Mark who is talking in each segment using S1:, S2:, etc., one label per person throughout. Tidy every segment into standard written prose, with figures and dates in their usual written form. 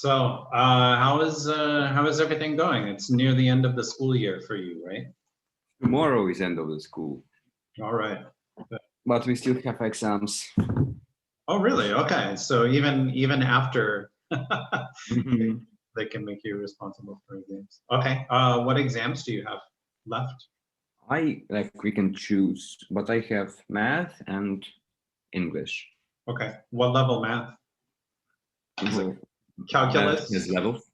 S1: How is everything going? It's near the end of the school year for you, right?
S2: Tomorrow is end of the school,
S1: All right.
S2: but we still have exams.
S1: Oh, really? Okay. So even after
S2: Mhm.
S1: they can make you responsible for exams. Okay. What exams do you have left?
S2: We can choose, but I have math and English.
S1: Okay. What level math? Is it
S2: Well, math
S1: calculus?
S2: has levels.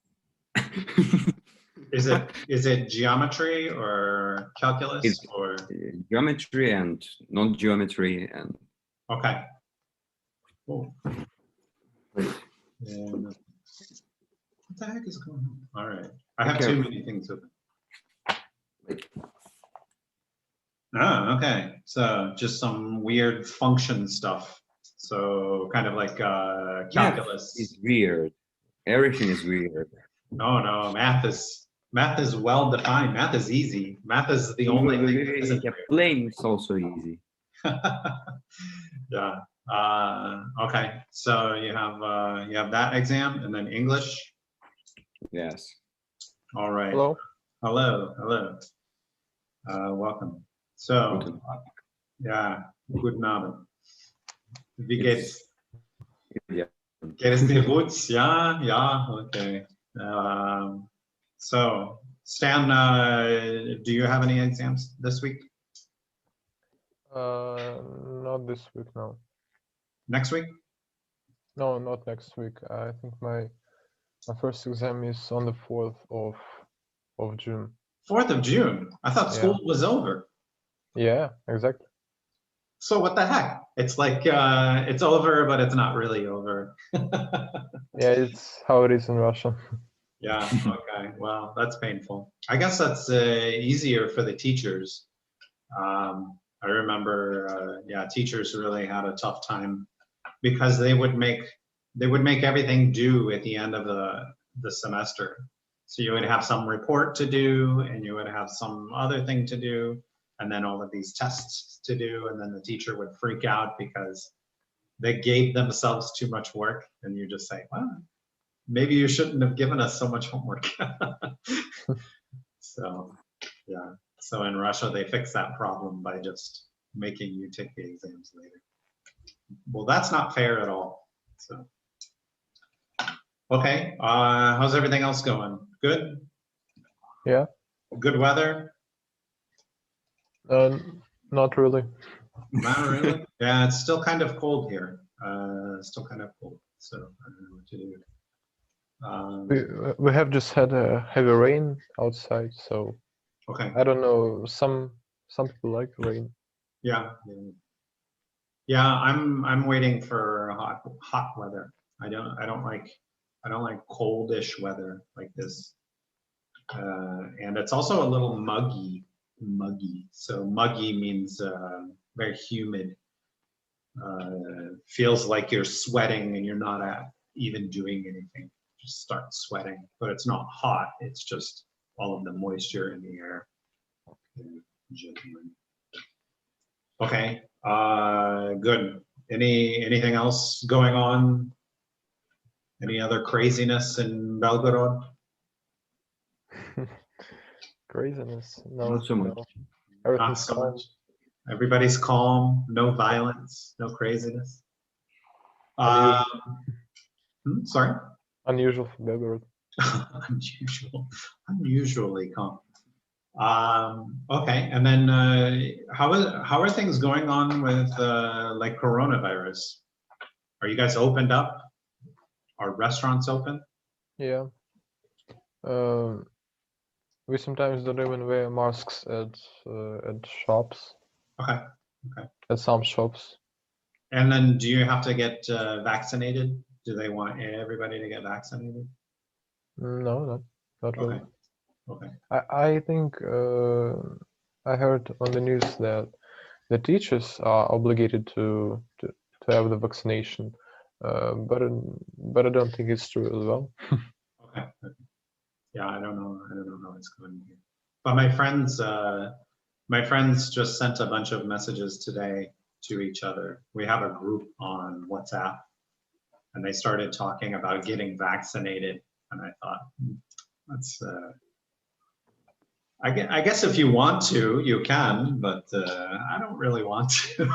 S1: Is it geometry or calculus
S2: It's
S1: or
S2: geometry and non-geometry and
S1: okay. Cool. And what the heck is going on? All right. I have too many things open.
S2: like
S1: Oh, okay. So just some weird function stuff. So kind of like
S2: math
S1: calculus.
S2: is weird. Everything is weird.
S1: No, math is well defined. Math is easy. Math is the only thing that isn't
S2: Yeah, playing is also easy.
S1: weird. Yeah. Okay. So you have that exam and then English.
S2: Yes.
S1: All right.
S3: Hello.
S1: Hello. Welcome. So
S2: Guten.
S1: yeah, guten Abend. Wie geht's?
S2: Yeah.
S1: Geht es dir gut? Ja, okay. So, Stan, do you have any exams this week?
S3: Not this week, no.
S1: Next week?
S3: No, not next week. I think my first exam is on the 4th of June.
S1: 4th of June. I thought school was over.
S3: Yeah, exactly.
S1: So what the heck? It's like it's over, but it's not really over.
S3: Yeah, it's how it is in Russia.
S1: Yeah, okay. Well, that's painful. I guess that's easier for the teachers. I remember, teachers really had a tough time because they would make everything due at the end of the semester. So you would have some report to do, and you would have some other thing to do, and then all of these tests to do, and then the teacher would freak out because they gave themselves too much work, and you just say, well, maybe you shouldn't have given us so much homework. So, yeah. So in Russia, they fix that problem by just making you take the exams later. Well, that's not fair at all. So, okay. How's everything else going? Good?
S3: Yeah.
S1: Good weather?
S3: Not really.
S1: Not really? Yeah, it's still kind of cold here. Still kind of cold. So I don't know what to do.
S3: We have just had a heavy rain outside, so
S1: Okay.
S3: I don't know. Some people like rain.
S1: Yeah. I'm waiting for hot weather. I don't like coldish weather like this. And it's also a little muggy. So muggy means very humid. Feels like you're sweating and you're not even doing anything. Just start sweating, but it's not hot. It's just all of the moisture in the air. Okay. Good. Anything else going on? Any other craziness in Belgorod?
S3: Craziness. No,
S2: Not so much.
S3: no.
S1: Not
S3: Everything's
S1: so
S3: calm.
S1: much. Everybody's calm. No violence. No craziness. Sorry.
S3: Unusual for Belgorod.
S1: Unusually calm. Okay, and then how are things going on with like coronavirus? Are you guys opened up? Are restaurants open?
S3: Yeah. We sometimes don't even wear masks at shops.
S1: Okay.
S3: At some shops.
S1: And then do you have to get vaccinated? Do they want everybody to get vaccinated?
S3: No, not really.
S1: Okay.
S3: I think I heard on the news that the teachers are obligated to have the vaccination, but I don't think it's true as well.
S1: Okay. Yeah, I don't know how it's going here. But my friends just sent a bunch of messages today to each other. We have a group on WhatsApp, and they started talking about getting vaccinated. And I thought, that's, I guess if you want to, you can, but I don't really want to.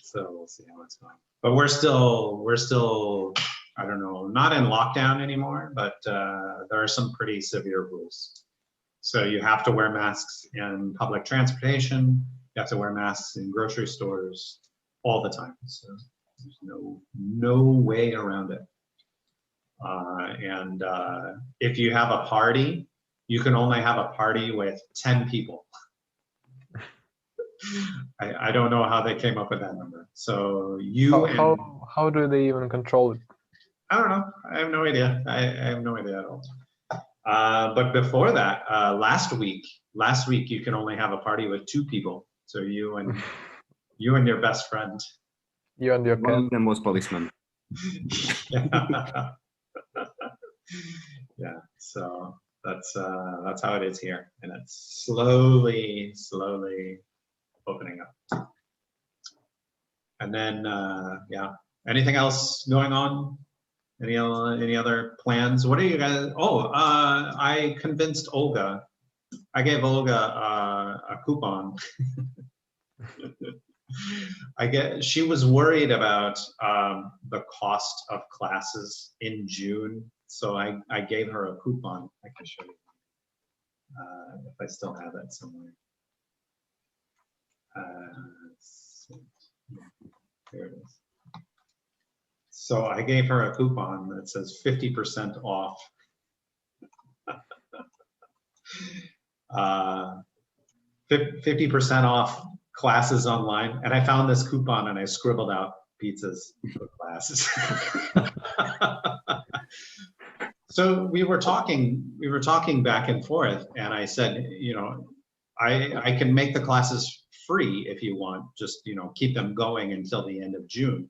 S1: So we'll see how it's going. But we're still, I don't know, not in lockdown anymore, but there are some pretty severe rules. So you have to wear masks in public transportation. You have to wear masks in grocery stores all the time. So there's no way around it. And if you have a party, you can only have a party with 10 people. I don't know how they came up with that number. So
S3: how do they even control it?
S1: I don't know. I have no idea. I have no idea at all. But before that, last week you can only have a party with 2 people. So you and your best friend.
S3: You and your
S2: One
S3: cat.
S2: of them was policeman.
S1: Yeah. Yeah. So that's how it is here, and it's slowly opening up. And then yeah. Anything else going on? Any other plans? What are you guys? Oh, I convinced Olga. I gave Olga a coupon. She was worried about the cost of classes in June, so I gave her a coupon. I can show you if I still have it somewhere. Here it is. So I gave her a coupon that says 50% off. 50% off classes online, and I found this coupon and I scribbled out pizzas for classes. So we were talking back and forth, and I said, you know, I can make the classes free if you want, just, you know, keep them going until the end of June.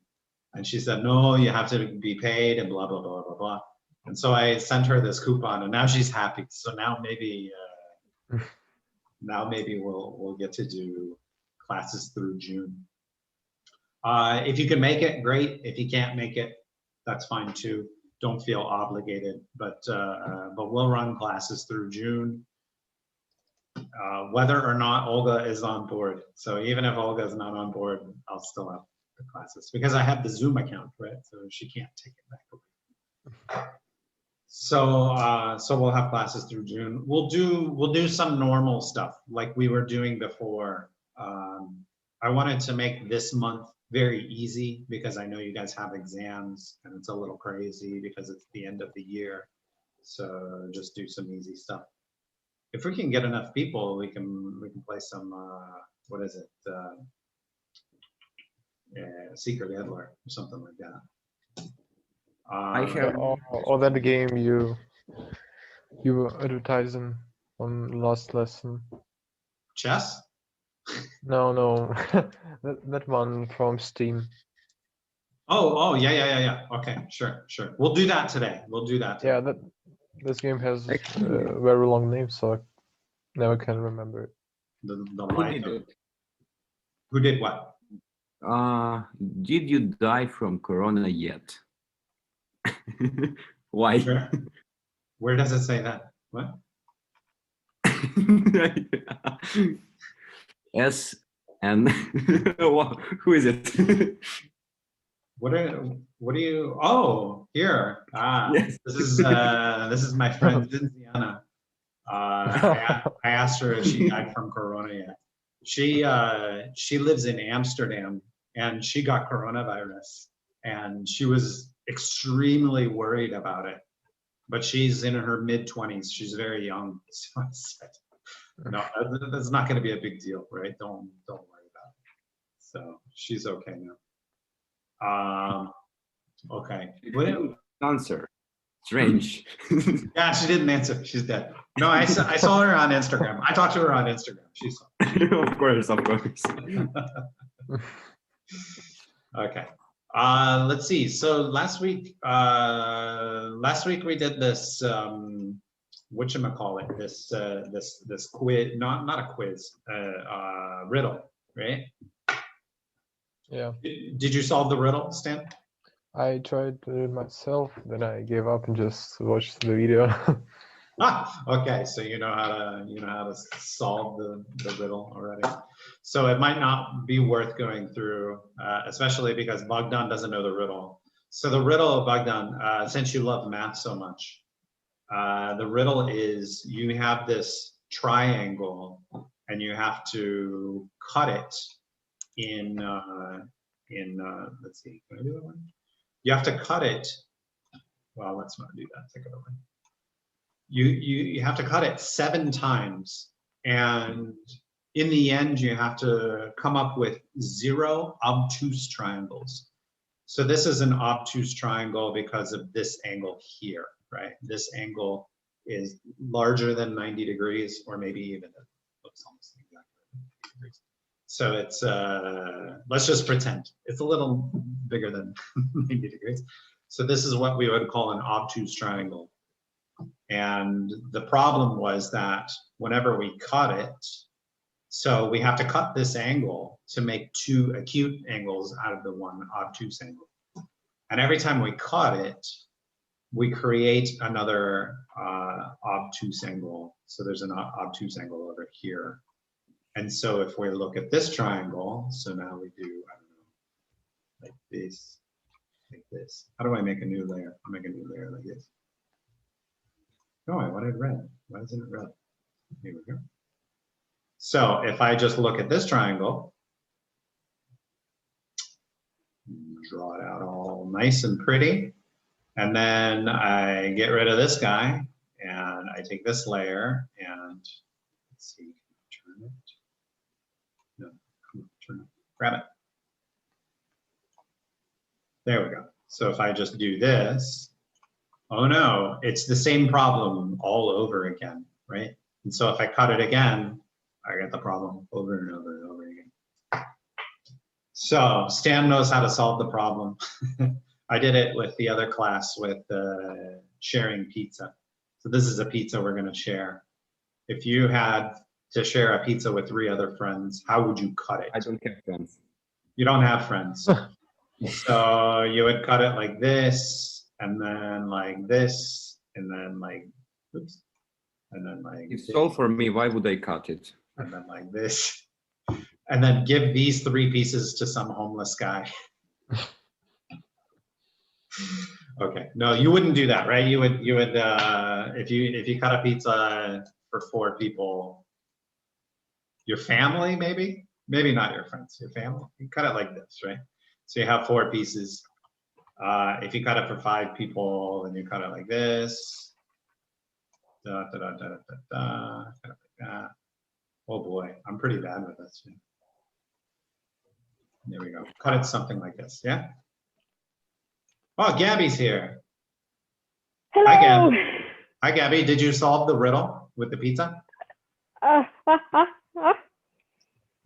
S1: And she said, no, you have to be paid and blah, blah, blah, blah, blah. And so I sent her this coupon, and now she's happy. So now maybe we'll get to do classes through June. If you can make it, great. If you can't make it, that's fine too. Don't feel obligated, but we'll run classes through June, whether or not Olga is on board. So even if Olga is not on board, I'll still have the classes because I have the Zoom account, right? So she can't take it back away. So we'll have classes through June. We'll do some normal stuff like we were doing before. I wanted to make this month very easy because I know you guys have exams and it's a little crazy because it's the end of the year. So just do some easy stuff. If we can get enough people, we can play some what is it? Secret Hitler or something like that.
S2: I have
S3: Or that game you were advertising on last lesson.
S1: Chess?
S3: No, that one from Steam.
S1: Oh, yeah. Okay, sure. We'll do that today.
S3: Yeah, this game has a very long name, so I never can remember it.
S1: Who did what?
S2: Did you die from corona yet? Why?
S1: Where does it say that? What?
S2: S and who is it?
S1: What do you? Oh, here.
S2: Yes.
S1: This is my friend Zinziana. I asked her if she died from corona yet. She lives in Amsterdam and she got coronavirus and she was extremely worried about it. But she's in her mid-20s. She's very young. So I said, no, that's not going to be a big deal, right? Don't worry about it. So she's okay now. Okay.
S2: Answer. Strange.
S1: Yeah, she didn't answer. She's dead. No, I saw her on Instagram. I talked to her on Instagram. She saw.
S2: Of course.
S1: Okay. Let's see. So last week we did this whatchamacallit, this quiz, not a quiz, riddle, right?
S3: Yeah.
S1: Did you solve the riddle, Stan?
S3: I tried to do it myself, then I gave up and just watched the video.
S1: Okay, so you know how to solve the riddle already. So it might not be worth going through, especially because Bogdan doesn't know the riddle. So the riddle, Bogdan, since you love math so much, the riddle is you have this triangle and you have to cut it in let's see, can I do that one? You have to cut it. Well, let's not do that. Take it away. You have to cut it 7 times, and in the end you have to come up with 0 obtuse triangles. So this is an obtuse triangle because of this angle here, right? This angle is larger than 90 degrees, or maybe even it looks almost exactly 90 degrees. So it's let's just pretend it's a little bigger than 90 degrees. So this is what we would call an obtuse triangle. And the problem was that whenever we cut it, so we have to cut this angle to make 2 acute angles out of the one obtuse angle. And every time we cut it, we create another obtuse angle. So there's an obtuse angle over here. And so if we look at this triangle, so now we do, I don't know, like this, like this. How do I make a new layer? I'll make a new layer like this. No, I wanted red. Why isn't it red? Here we go. So if I just look at this triangle, draw it out all nice and pretty, and then I get rid of this guy, and I take this layer, and let's see, turn it. No, come on, turn it. Grab it. There we go. So if I just do this, oh no, it's the same problem all over again, right? And so if I cut it again, I get the problem over and over and over again. So Stan knows how to solve the problem. I did it with the other class with sharing pizza. So this is a pizza we're gonna share. If you had to share a pizza with 3 other friends, how would you cut it?
S2: I don't have friends.
S1: You don't have friends. So you would cut it like this, and then like this, and then like, oops, and then like
S2: If
S1: this,
S2: so for me, why would I cut it?
S1: and then like this, and then give these 3 pieces to some homeless guy. Okay, no, you wouldn't do that, right? You would if you cut a pizza for 4 people, your family maybe not your friends, your family. You cut it like this, right? So you have 4 pieces. If you cut it for 5 people, then you cut it like this. Da, da, da, da, da, da, cut it like that. Oh boy, I'm pretty bad with this. There we go. Cut it something like this, yeah? Oh, Gabby's here.
S4: Hello.
S1: Hi, Gabby. Hi, Gabby. Did you solve the riddle with the pizza?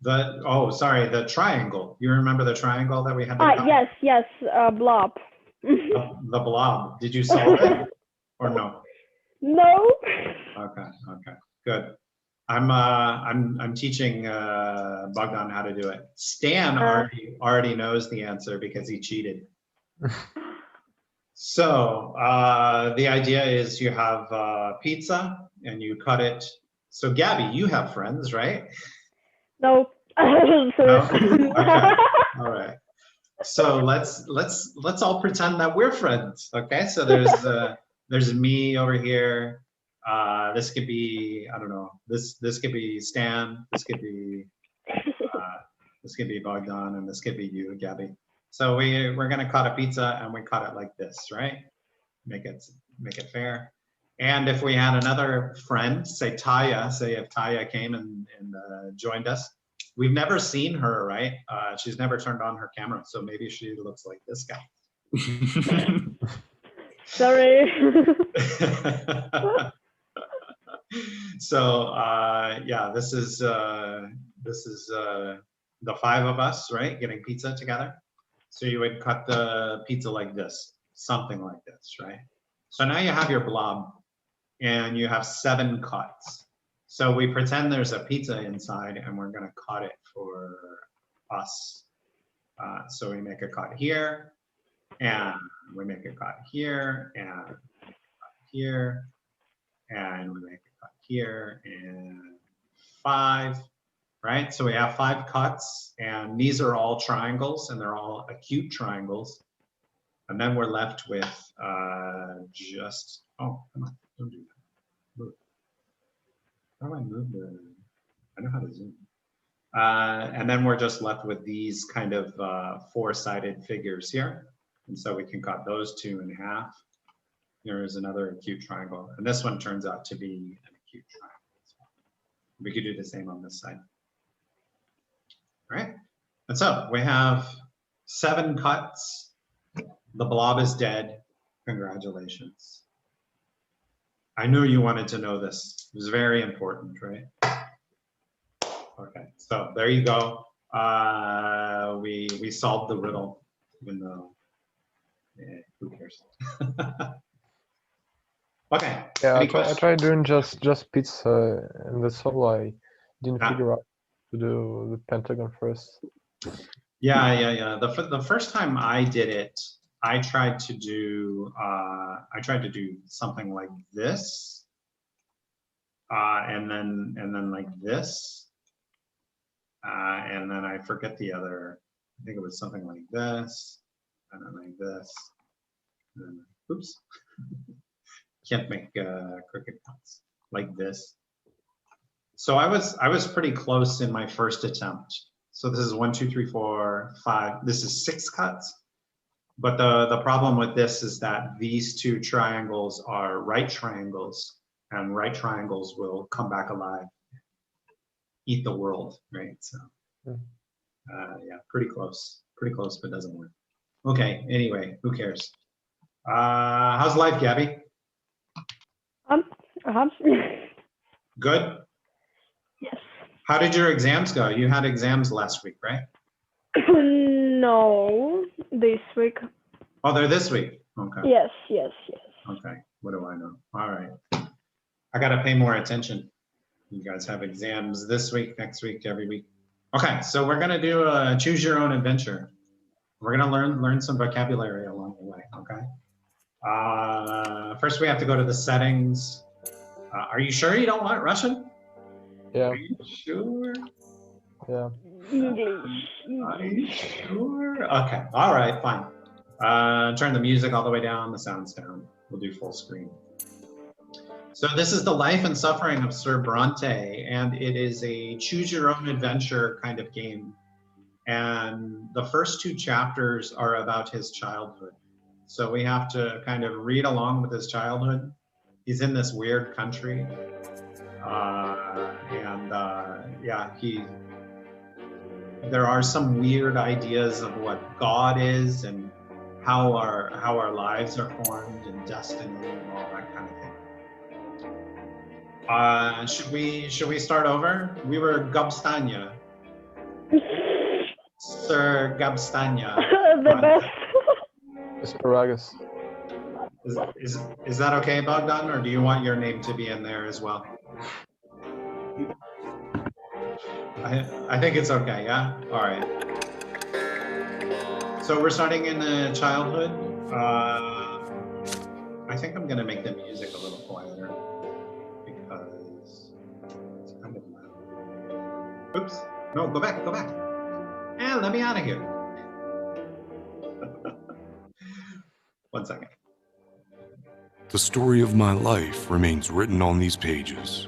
S1: The triangle. You remember the triangle that we had to cut?
S4: Yes, blob.
S1: The blob. Did you solve it or no?
S4: No.
S1: Okay, good. I'm teaching Bogdan how to do it. Stan already knows the answer because he cheated. So the idea is you have pizza and you cut it. So Gabby, you have friends, right?
S4: No.
S1: No? Okay. All right. So let's all pretend that we're friends. Okay. So there's me over here. This could be, I don't know. This could be Stan. This could be Bogdan, and this could be you, Gabby. So we're gonna cut a pizza and we cut it like this, right? Make it fair. And if we had another friend, say Taya, say if Taya came and joined us, we've never seen her, right? She's never turned on her camera, so maybe she looks like this guy.
S4: Sorry.
S1: So yeah, this is the 5 of us, right? Getting pizza together. So you would cut the pizza like this, something like this, right? So now you have your blob and you have 7 cuts. So we pretend there's a pizza inside and we're gonna cut it for us. So we make a cut here and we make a cut here, and here, and we make a cut here, and 5, right? So we have 5 cuts, and these are all triangles, and they're all acute triangles. And then we're left with just, oh, come on, don't do that. Move. How do I move the, I know how to zoom. And then we're just left with these kind of 4-sided figures here. And so we can cut those 2 in half. Here is another acute triangle. And this one turns out to be an acute triangle. We could do the same on this side. All right. And so we have 7 cuts. The blob is dead. Congratulations. I knew you wanted to know this. It was very important, right? Okay, so there you go. We solved the riddle, even though, who cares? Okay.
S3: Yeah,
S1: any
S3: I
S1: questions?
S3: tried doing just pizza, and that's all. I didn't
S1: Ah.
S3: figure out to do the pentagon first.
S1: Yeah. The first time I did it, I tried to do something like this, and then like this, and then I forget the other. I think it was something like this, and then like this. And then, oops, can't make crooked cuts like this. So I was pretty close in my first attempt. So this is 1, 2, 3, 4, 5. This is 6 cuts. But the problem with this is that these 2 triangles are right triangles, and right triangles will come back alive, eat the world, right? So yeah, pretty close, but doesn't work. Okay, anyway, who cares? How's life, Gabby? Good?
S4: Yes.
S1: How did your exams go? You had exams last week, right?
S4: No, this week.
S1: Oh, they're this week. Okay.
S4: Yes.
S1: Okay. What do I know? All right. I got to pay more attention. You guys have exams this week, next week, every week. Okay. So we're going to do a choose your own adventure. We're going to learn some vocabulary along the way. Okay. First, we have to go to the settings. Are you sure you don't want Russian?
S3: Yeah,
S1: Are you sure?
S3: yeah.
S4: English.
S1: Are you sure? Okay. All right. Fine. Turn the music all the way down, the sounds down. We'll do full screen. So this is the life and suffering of Sir Brante, and it is a choose your own adventure kind of game. And the first 2 chapters are about his childhood. So we have to kind of read along with his childhood. He's in this weird country. Yeah, there are some weird ideas of what God is and how our lives are formed and destiny and all that kind of thing. Should we start over? We were Gabstanya. Sir Gabstanya.
S4: The best.
S3: Asparagus.
S1: Is that okay, Bogdan, or do you want your name to be in there as well? I think it's okay, yeah? All right. So we're starting in childhood. I think I'm gonna make the music a little quieter because it's kind of loud. Oops, no, go back. And let me out of here. 1 second.
S5: The story of my life remains written on these pages.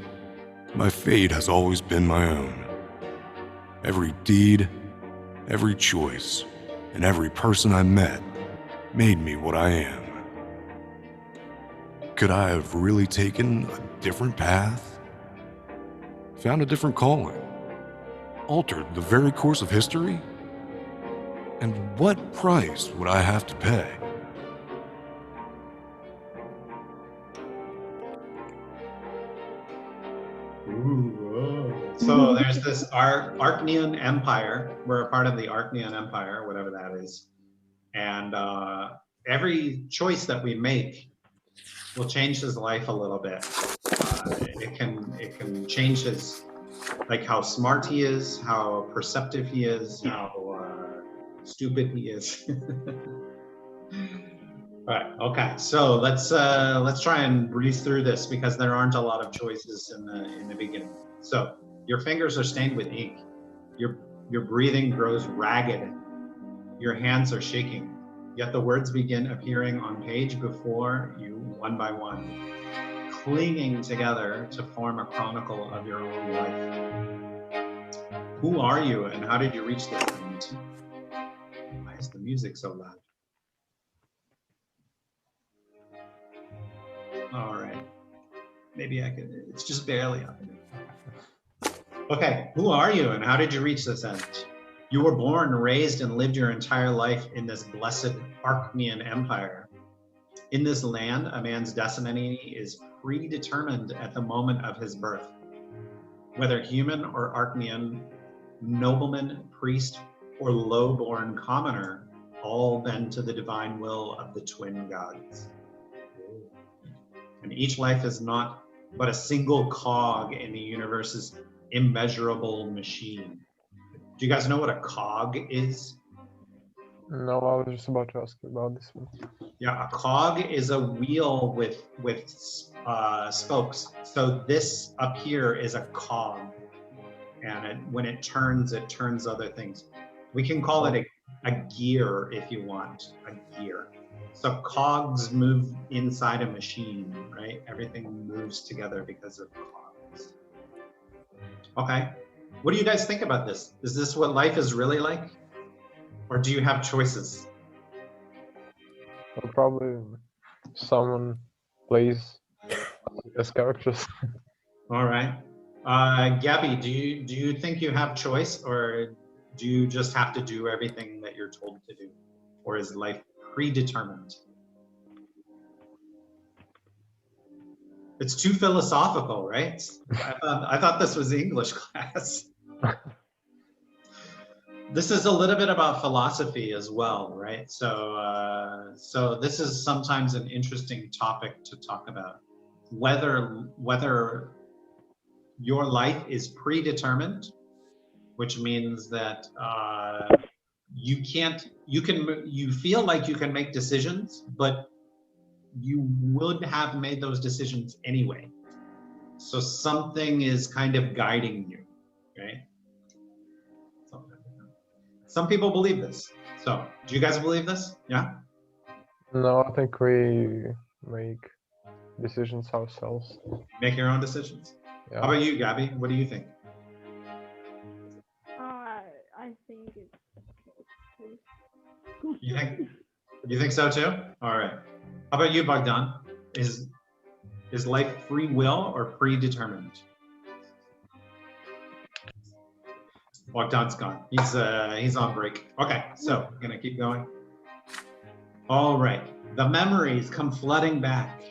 S5: My fate has always been my own. Every deed, every choice, and every person I met made me what I am. Could I have really taken a different path? Found a different calling? Altered the very course of history? And what price would I have to pay?
S1: So there's this Archnean Empire. We're a part of the Archnean Empire, whatever that is. And every choice that we make will change his life a little bit. It can change his, like how smart he is, how perceptive he is, how stupid he is. All right. Okay. So let's try and breeze through this because there aren't a lot of choices in the beginning. So your fingers are stained with ink. Your breathing grows ragged. Your hands are shaking. Yet the words begin appearing on page before you, one by one, clinging together to form a chronicle of your own life. Who are you, and how did you reach this point? Why is the music so loud? All right. Maybe I could, it's just barely happening. Okay, who are you and how did you reach this end? You were born, raised, and lived your entire life in this blessed Archnean empire. In this land, a man's destiny is predetermined at the moment of his birth. Whether human or Archnean, nobleman, priest, or low-born commoner, all bend to the divine will of the twin gods. And each life is not but a single cog in the universe's immeasurable machine. Do you guys know what a cog is?
S3: No, I was just about to ask you about this one.
S1: Yeah, a cog is a wheel with spokes. So this up here is a cog, and when it turns other things. We can call it a gear if you want, a gear. So cogs move inside a machine, right? Everything moves together because of cogs. Okay, what do you guys think about this? Is this what life is really like? Or do you have choices?
S3: Well, probably someone plays as characters.
S1: All right. Gabby, do you think you have choice, or do you just have to do everything that you're told to do? Or is life predetermined? It's too philosophical, right? I thought this was English class. This is a little bit about philosophy as well, right? So this is sometimes an interesting topic to talk about. Whether your life is predetermined, which means that you feel like you can make decisions, but you would have made those decisions anyway. So something is kind of guiding you, right? Some people believe this. So do you guys believe this? Yeah?
S3: No, I think we make decisions ourselves.
S1: Make your own decisions.
S3: Yeah.
S1: How about you, Gabby? What do you think?
S4: I think it's
S1: You think so too? All right. How about you, Bogdan? Is life free will or predetermined? Bogdan's gone. He's on break. Okay, so we're gonna keep going. All right. The memories come flooding back.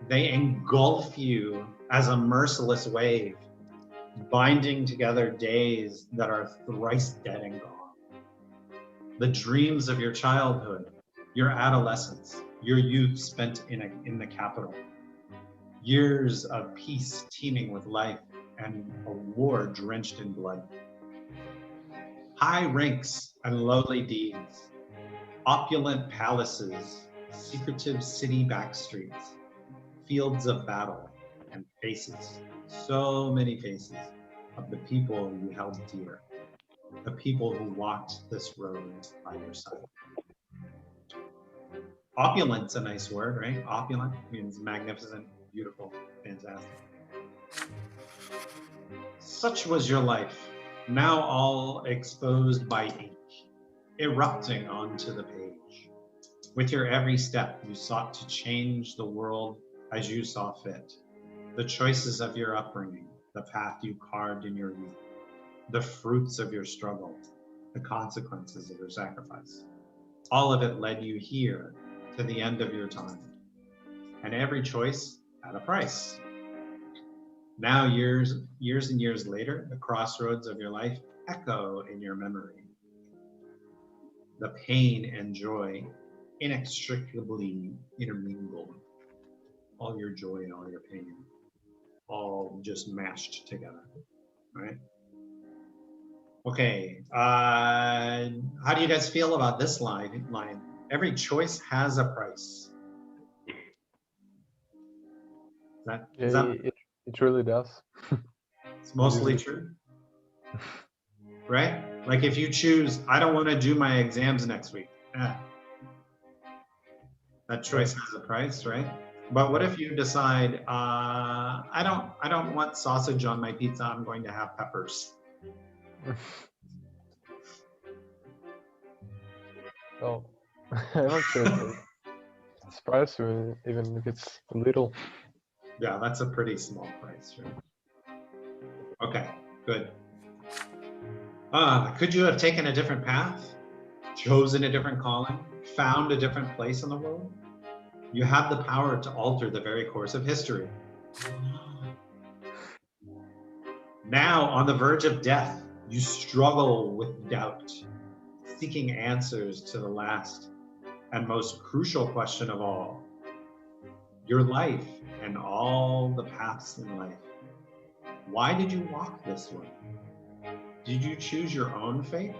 S1: They engulf you as a merciless wave, binding together days that are thrice dead and gone. The dreams of your childhood, your adolescence, your youth spent in the capital. Years of peace teeming with life and a war drenched in blood. High ranks and lowly deeds, opulent palaces, secretive city backstreets, fields of battle, and faces, so many faces of the people you held dear, the people who walked this road by your side. Opulent's a nice word, right? Opulent means magnificent, beautiful, fantastic. Such was your life, now all exposed by ink, erupting onto the page. With your every step, you sought to change the world as you saw fit. The choices of your upbringing, the path you carved in your youth, the fruits of your struggle, the consequences of your sacrifice. All of it led you here to the end of your time. And every choice had a price. Now, years and years later, the crossroads of your life echo in your memory. The pain and joy inextricably intermingled. All your joy and all your pain, all just mashed together, right? Okay, how do you guys feel about this line? Every choice has a price. Is that
S3: It really does.
S1: it's mostly true? Right? Like if you choose, I don't want to do my exams next week. That choice has a price, right? But what if you decide, I don't want sausage on my pizza. I'm going to have peppers.
S3: Well, I'm not sure it's price, even if it's little.
S1: Yeah, that's a pretty small price, right? Okay, good. Could you have taken a different path, chosen a different calling, found a different place in the world? You have the power to alter the very course of history. Now, on the verge of death, you struggle with doubt, seeking answers to the last and most crucial question of all, your life and all the paths in life. Why did you walk this way? Did you choose your own fate?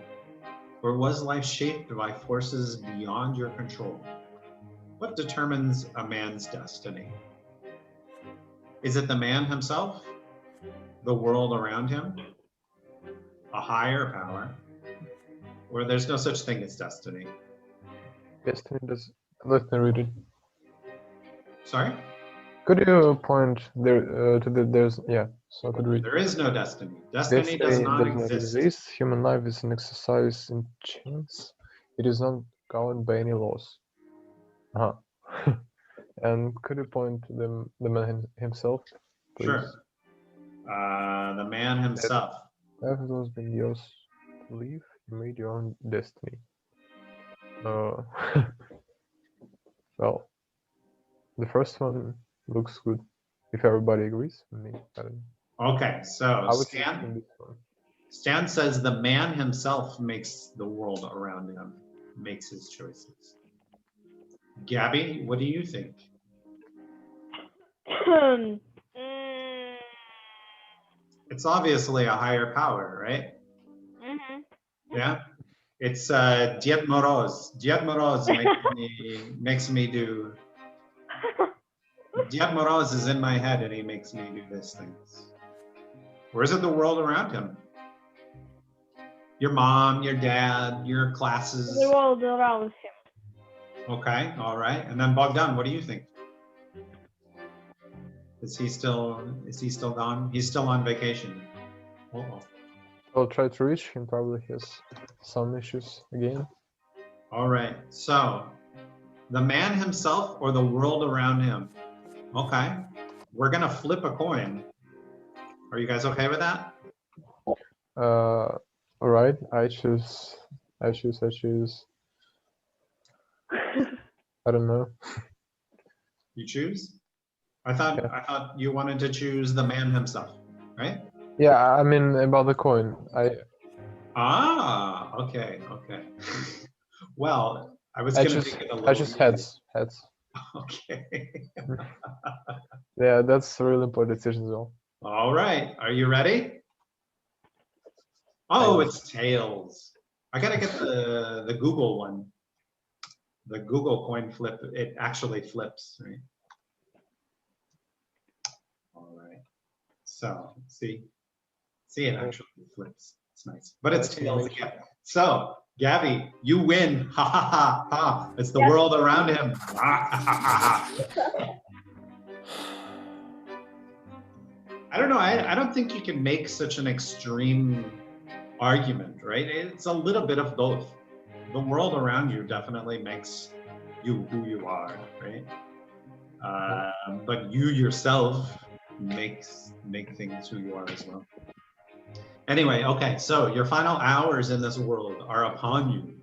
S1: Or was life shaped by forces beyond your control? What determines a man's destiny? Is it the man himself? The world around him? A higher power? Or there's no such thing as destiny?
S3: Destiny does. Let me read it.
S1: Sorry?
S3: Could you point there to the there's so I could read.
S1: There is no destiny. Destiny does not exist.
S3: Human life is an exercise in chance. It is not governed by any laws. And could you point to the man himself, please?
S1: Sure. The man himself.
S3: Life has always been yours to live. You made your own destiny. Well, the first one looks good. If everybody agrees, I mean, I don't know.
S1: Okay, so
S3: I would say
S1: Stan,
S3: this one.
S1: Stan says the man himself makes the world around him, makes his choices. Gabby, what do you think? It's obviously a higher power, right? Yeah. It's Ded Moroz. Ded Moroz makes me do. Ded Moroz is in my head and he makes me do these things. Or is it the world around him? Your mom, your dad, your classes.
S4: The world around him.
S1: Okay, all right. And then Bogdan, what do you think? Is he still gone? He's still on vacation. Uh-oh.
S3: I'll try to reach him. Probably has some issues again.
S1: All right. So, the man himself or the world around him? Okay. We're gonna flip a coin. Are you guys okay with that?
S3: All right. I choose. I don't know.
S1: You choose? I thought you wanted to choose the man himself, right?
S3: Yeah, I mean about the coin.
S1: Okay. Well, I was gonna make it a little.
S3: I just heads.
S1: Okay.
S3: Yeah, that's a really important decision as well.
S1: All right. Are you ready? Oh, it's tails. I gotta get the Google one. The Google coin flip. It actually flips, right? All right. So see, it actually flips. It's nice, but it's tails again. So Gabby, you win. Ha ha ha ha. It's the world around him. I don't know. I don't think you can make such an extreme argument, right? It's a little bit of both. The world around you definitely makes you who you are, right? But you yourself make things who you are as well. Anyway, okay, so your final hours in this world are upon you.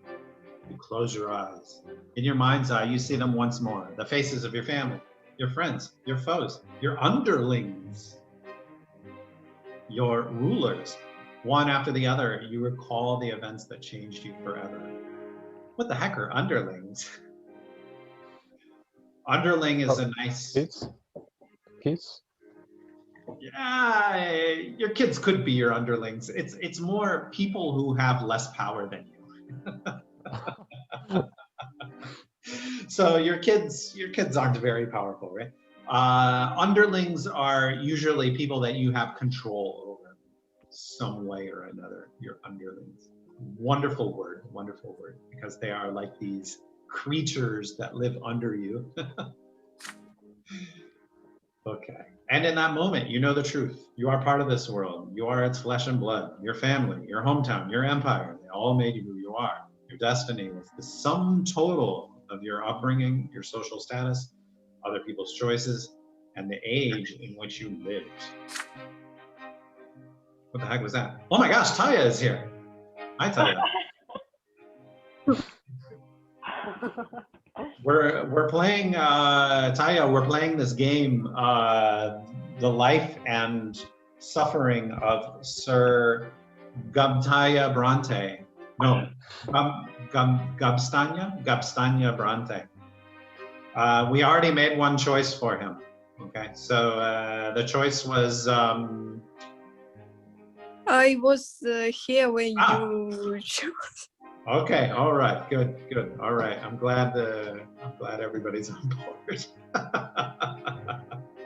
S1: You close your eyes. In your mind's eye, you see them once more. The faces of your family, your friends, your foes, your underlings, your rulers. One after the other, you recall the events that changed you forever. What the heck are underlings? Underling is a nice...
S3: Kids?
S1: Yeah, your kids could be your underlings. It's more people who have less power than you. So your kids aren't very powerful, right? Underlings are usually people that you have control over some way or another, your underlings. Wonderful word, because they are like these creatures that live under you. Okay. And in that moment, you know the truth. You are part of this world. You are its flesh and blood, your family, your hometown, your empire. They all made you who you are. Your destiny is the sum total of your upbringing, your social status, other people's choices, and the age in which you lived. What the heck was that? Oh my gosh, Taya is here. Hi, Taya. We're playing, Taya, we're playing this game, the life and suffering of Sir Gabstanya Brante. No, Gabstanya Brante. We already made one choice for him. Okay, so the choice was.
S6: I was here when you chose.
S1: Okay, all right, good. All right, I'm glad everybody's on board.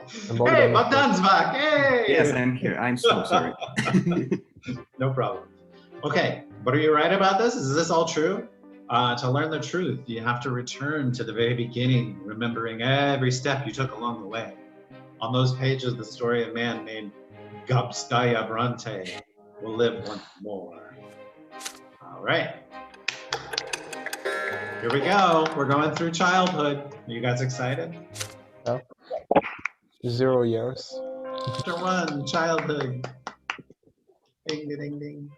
S1: Hey, Bogdan's back. Hey.
S2: Yes, I'm here. I'm so sorry.
S1: No problem. Okay, but are you right about this? Is this all true? To learn the truth, you have to return to the very beginning, remembering every step you took along the way. On those pages, the story of man named Gabstanya Brante will live once more. All right. Here we go. We're going through childhood. Are you guys excited?
S3: Yeah. 0 years.
S1: Chapter 1, childhood. Ding, ding, ding, ding.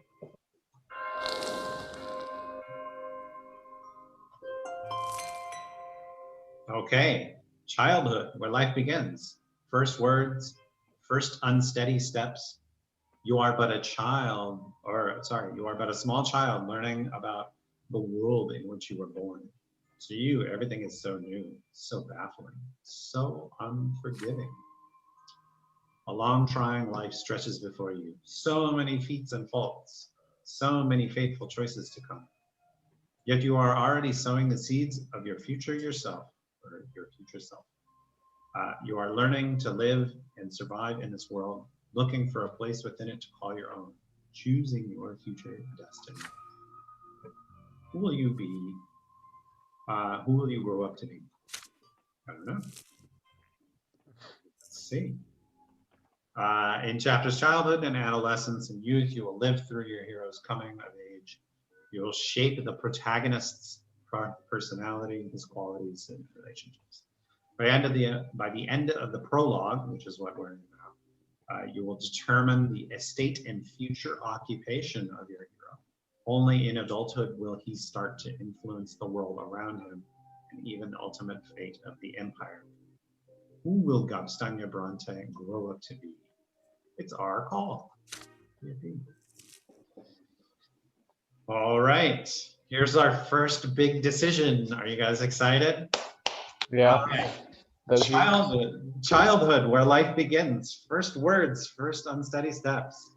S1: Okay, childhood, where life begins. First words, first unsteady steps. You are but a child, you are but a small child learning about the world in which you were born. To you, everything is so new, so baffling, so unforgiving. A long, trying life stretches before you. So many feats and faults, so many fateful choices to come. Yet you are already sowing the seeds of your future yourself, or your future self. You are learning to live and survive in this world, looking for a place within it to call your own, choosing your future destiny. Who will you be? Who will you grow up to be? I don't know. Let's see. In chapters childhood and adolescence and youth, you will live through your hero's coming of age. You will shape the protagonist's personality, his qualities, and relationships. By the end of the prologue, which is what we're in now, you will determine the estate and future occupation of your hero. Only in adulthood will he start to influence the world around him and even the ultimate fate of the empire. Who will Gabstanya Brante grow up to be? It's our call. All right, here's our first big decision. Are you guys excited?
S3: Yeah.
S1: Okay.
S3: That's
S1: Childhood, where life begins. First words, first unsteady steps.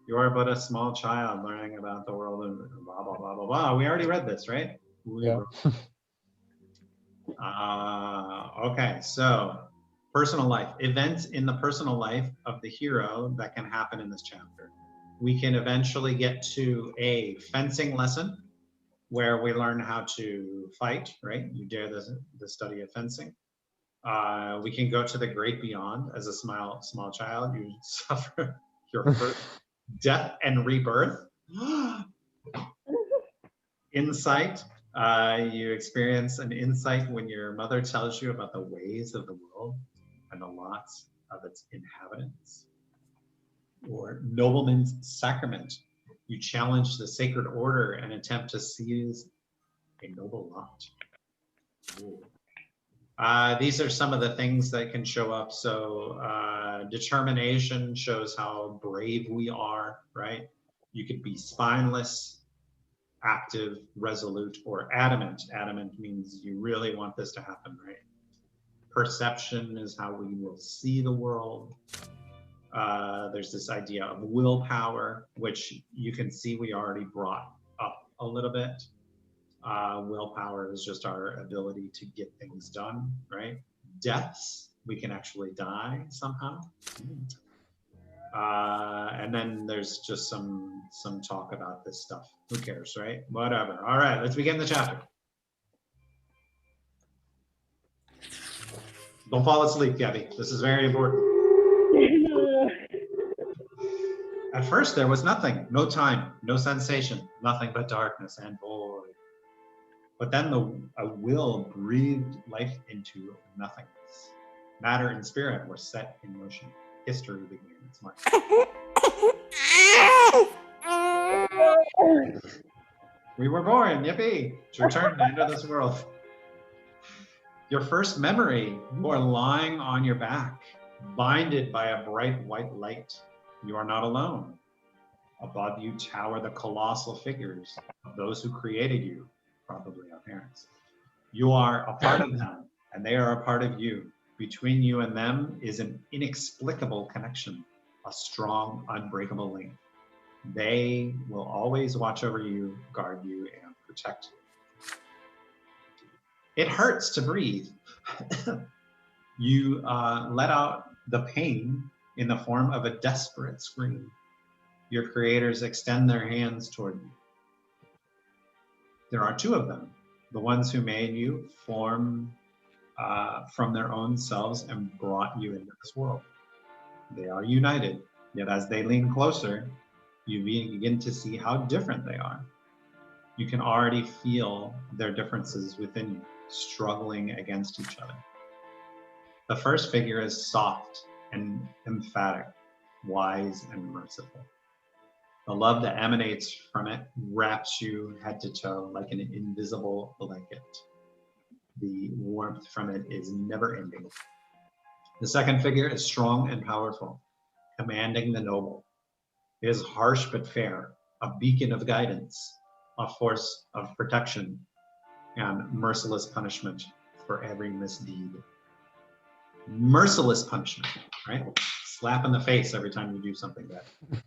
S1: You are but a small child learning about the world and blah, blah, blah, blah, blah. We already read this, right?
S3: Yeah.
S1: Okay, so personal life. Events in the personal life of the hero that can happen in this chapter. We can eventually get to a fencing lesson where we learn how to fight, right? You dare the study of fencing. We can go to the great beyond. As a small child, you suffer your first death and rebirth. Insight. You experience an insight when your mother tells you about the ways of the world and the lots of its inhabitants. Or nobleman's sacrament. You challenge the sacred order and attempt to seize a noble lot. These are some of the things that can show up. So determination shows how brave we are, right? You could be spineless, active, resolute, or adamant. Adamant means you really want this to happen, right? Perception is how we will see the world. There's this idea of willpower, which you can see we already brought up a little bit. Willpower is just our ability to get things done, right? Deaths, we can actually die somehow. And then there's just some talk about this stuff. Who cares, right? Whatever. All right, let's begin the chapter. Don't fall asleep, Gabby. This is very important. At first, there was nothing, no time, no sensation, nothing but darkness and void. But then a will breathed life into nothingness. Matter and spirit were set in motion. History began its march. We were born, yippee, to return to enter this world. Your first memory, you are lying on your back, blinded by a bright white light. You are not alone. Above you tower the colossal figures of those who created you, probably our parents. You are a part of them, and they are a part of you. Between you and them is an inexplicable connection, a strong, unbreakable link. They will always watch over you, guard you, and protect you. It hurts to breathe. You let out the pain in the form of a desperate scream. Your creators extend their hands toward you. There are two of them, the ones who made you form from their own selves and brought you into this world. They are united, yet as they lean closer, you begin to see how different they are. You can already feel their differences within you, struggling against each other. The first figure is soft and emphatic, wise and merciful. The love that emanates from it wraps you head to toe like an invisible blanket. The warmth from it is never ending. The second figure is strong and powerful, commanding the noble. It is harsh but fair, a beacon of guidance, a force of protection, and merciless punishment for every misdeed. Merciless punishment, right? Slap in the face every time you do something bad.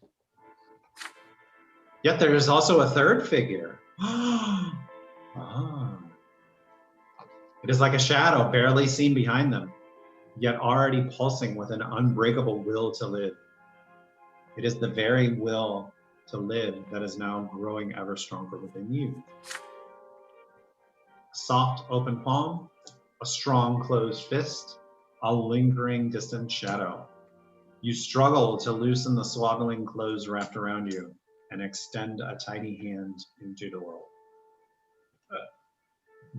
S1: Yet there is also a third figure. It is like a shadow barely seen behind them, yet already pulsing with an unbreakable will to live. It is the very will to live that is now growing ever stronger within you. A soft open palm, a strong closed fist, a lingering distant shadow. You struggle to loosen the swaddling clothes wrapped around you and extend a tiny hand into the world.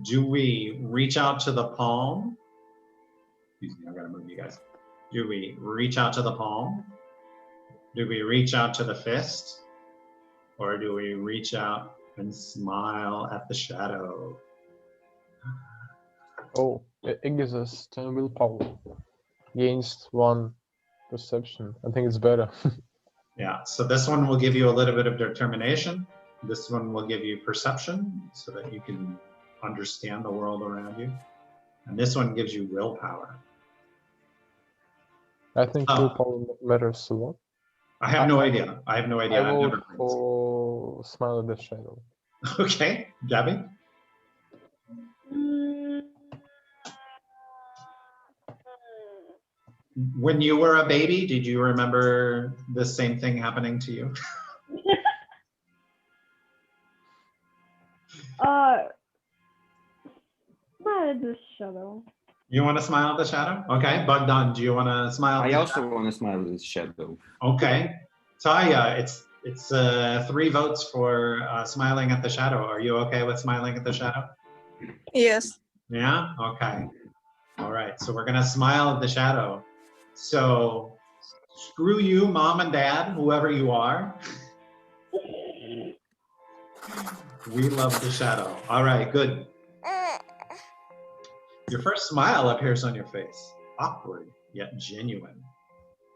S1: Do we reach out to the palm? Excuse me, I gotta move you guys. Do we reach out to the palm? Do we reach out to the fist? Or do we reach out and smile at the shadow?
S3: Oh, it gives us 10 willpower against 1 perception. I think it's better.
S1: Yeah, so this one will give you a little bit of determination. This one will give you perception so that you can understand the world around you. And this one gives you willpower.
S3: I think willpower matters a lot.
S1: I have no idea. I have no idea.
S3: I
S1: I've
S3: vote
S1: never
S3: for Smile at the Shadow.
S1: Okay, Gabby? When you were a baby, did you remember the same thing happening to you?
S4: Smile at the shadow.
S1: You want to smile at the shadow? Okay, Bogdan, do you want to smile at
S2: I
S1: the
S2: also
S1: shadow?
S2: want to smile at the shadow.
S1: Okay. Taya, it's 3 votes for smiling at the shadow. Are you okay with smiling at the shadow?
S6: Yes.
S1: Yeah? Okay. All right, so we're gonna smile at the shadow. So screw you, mom and dad, whoever you are. We love the shadow. All right, good. Your first smile appears on your face, awkward yet genuine.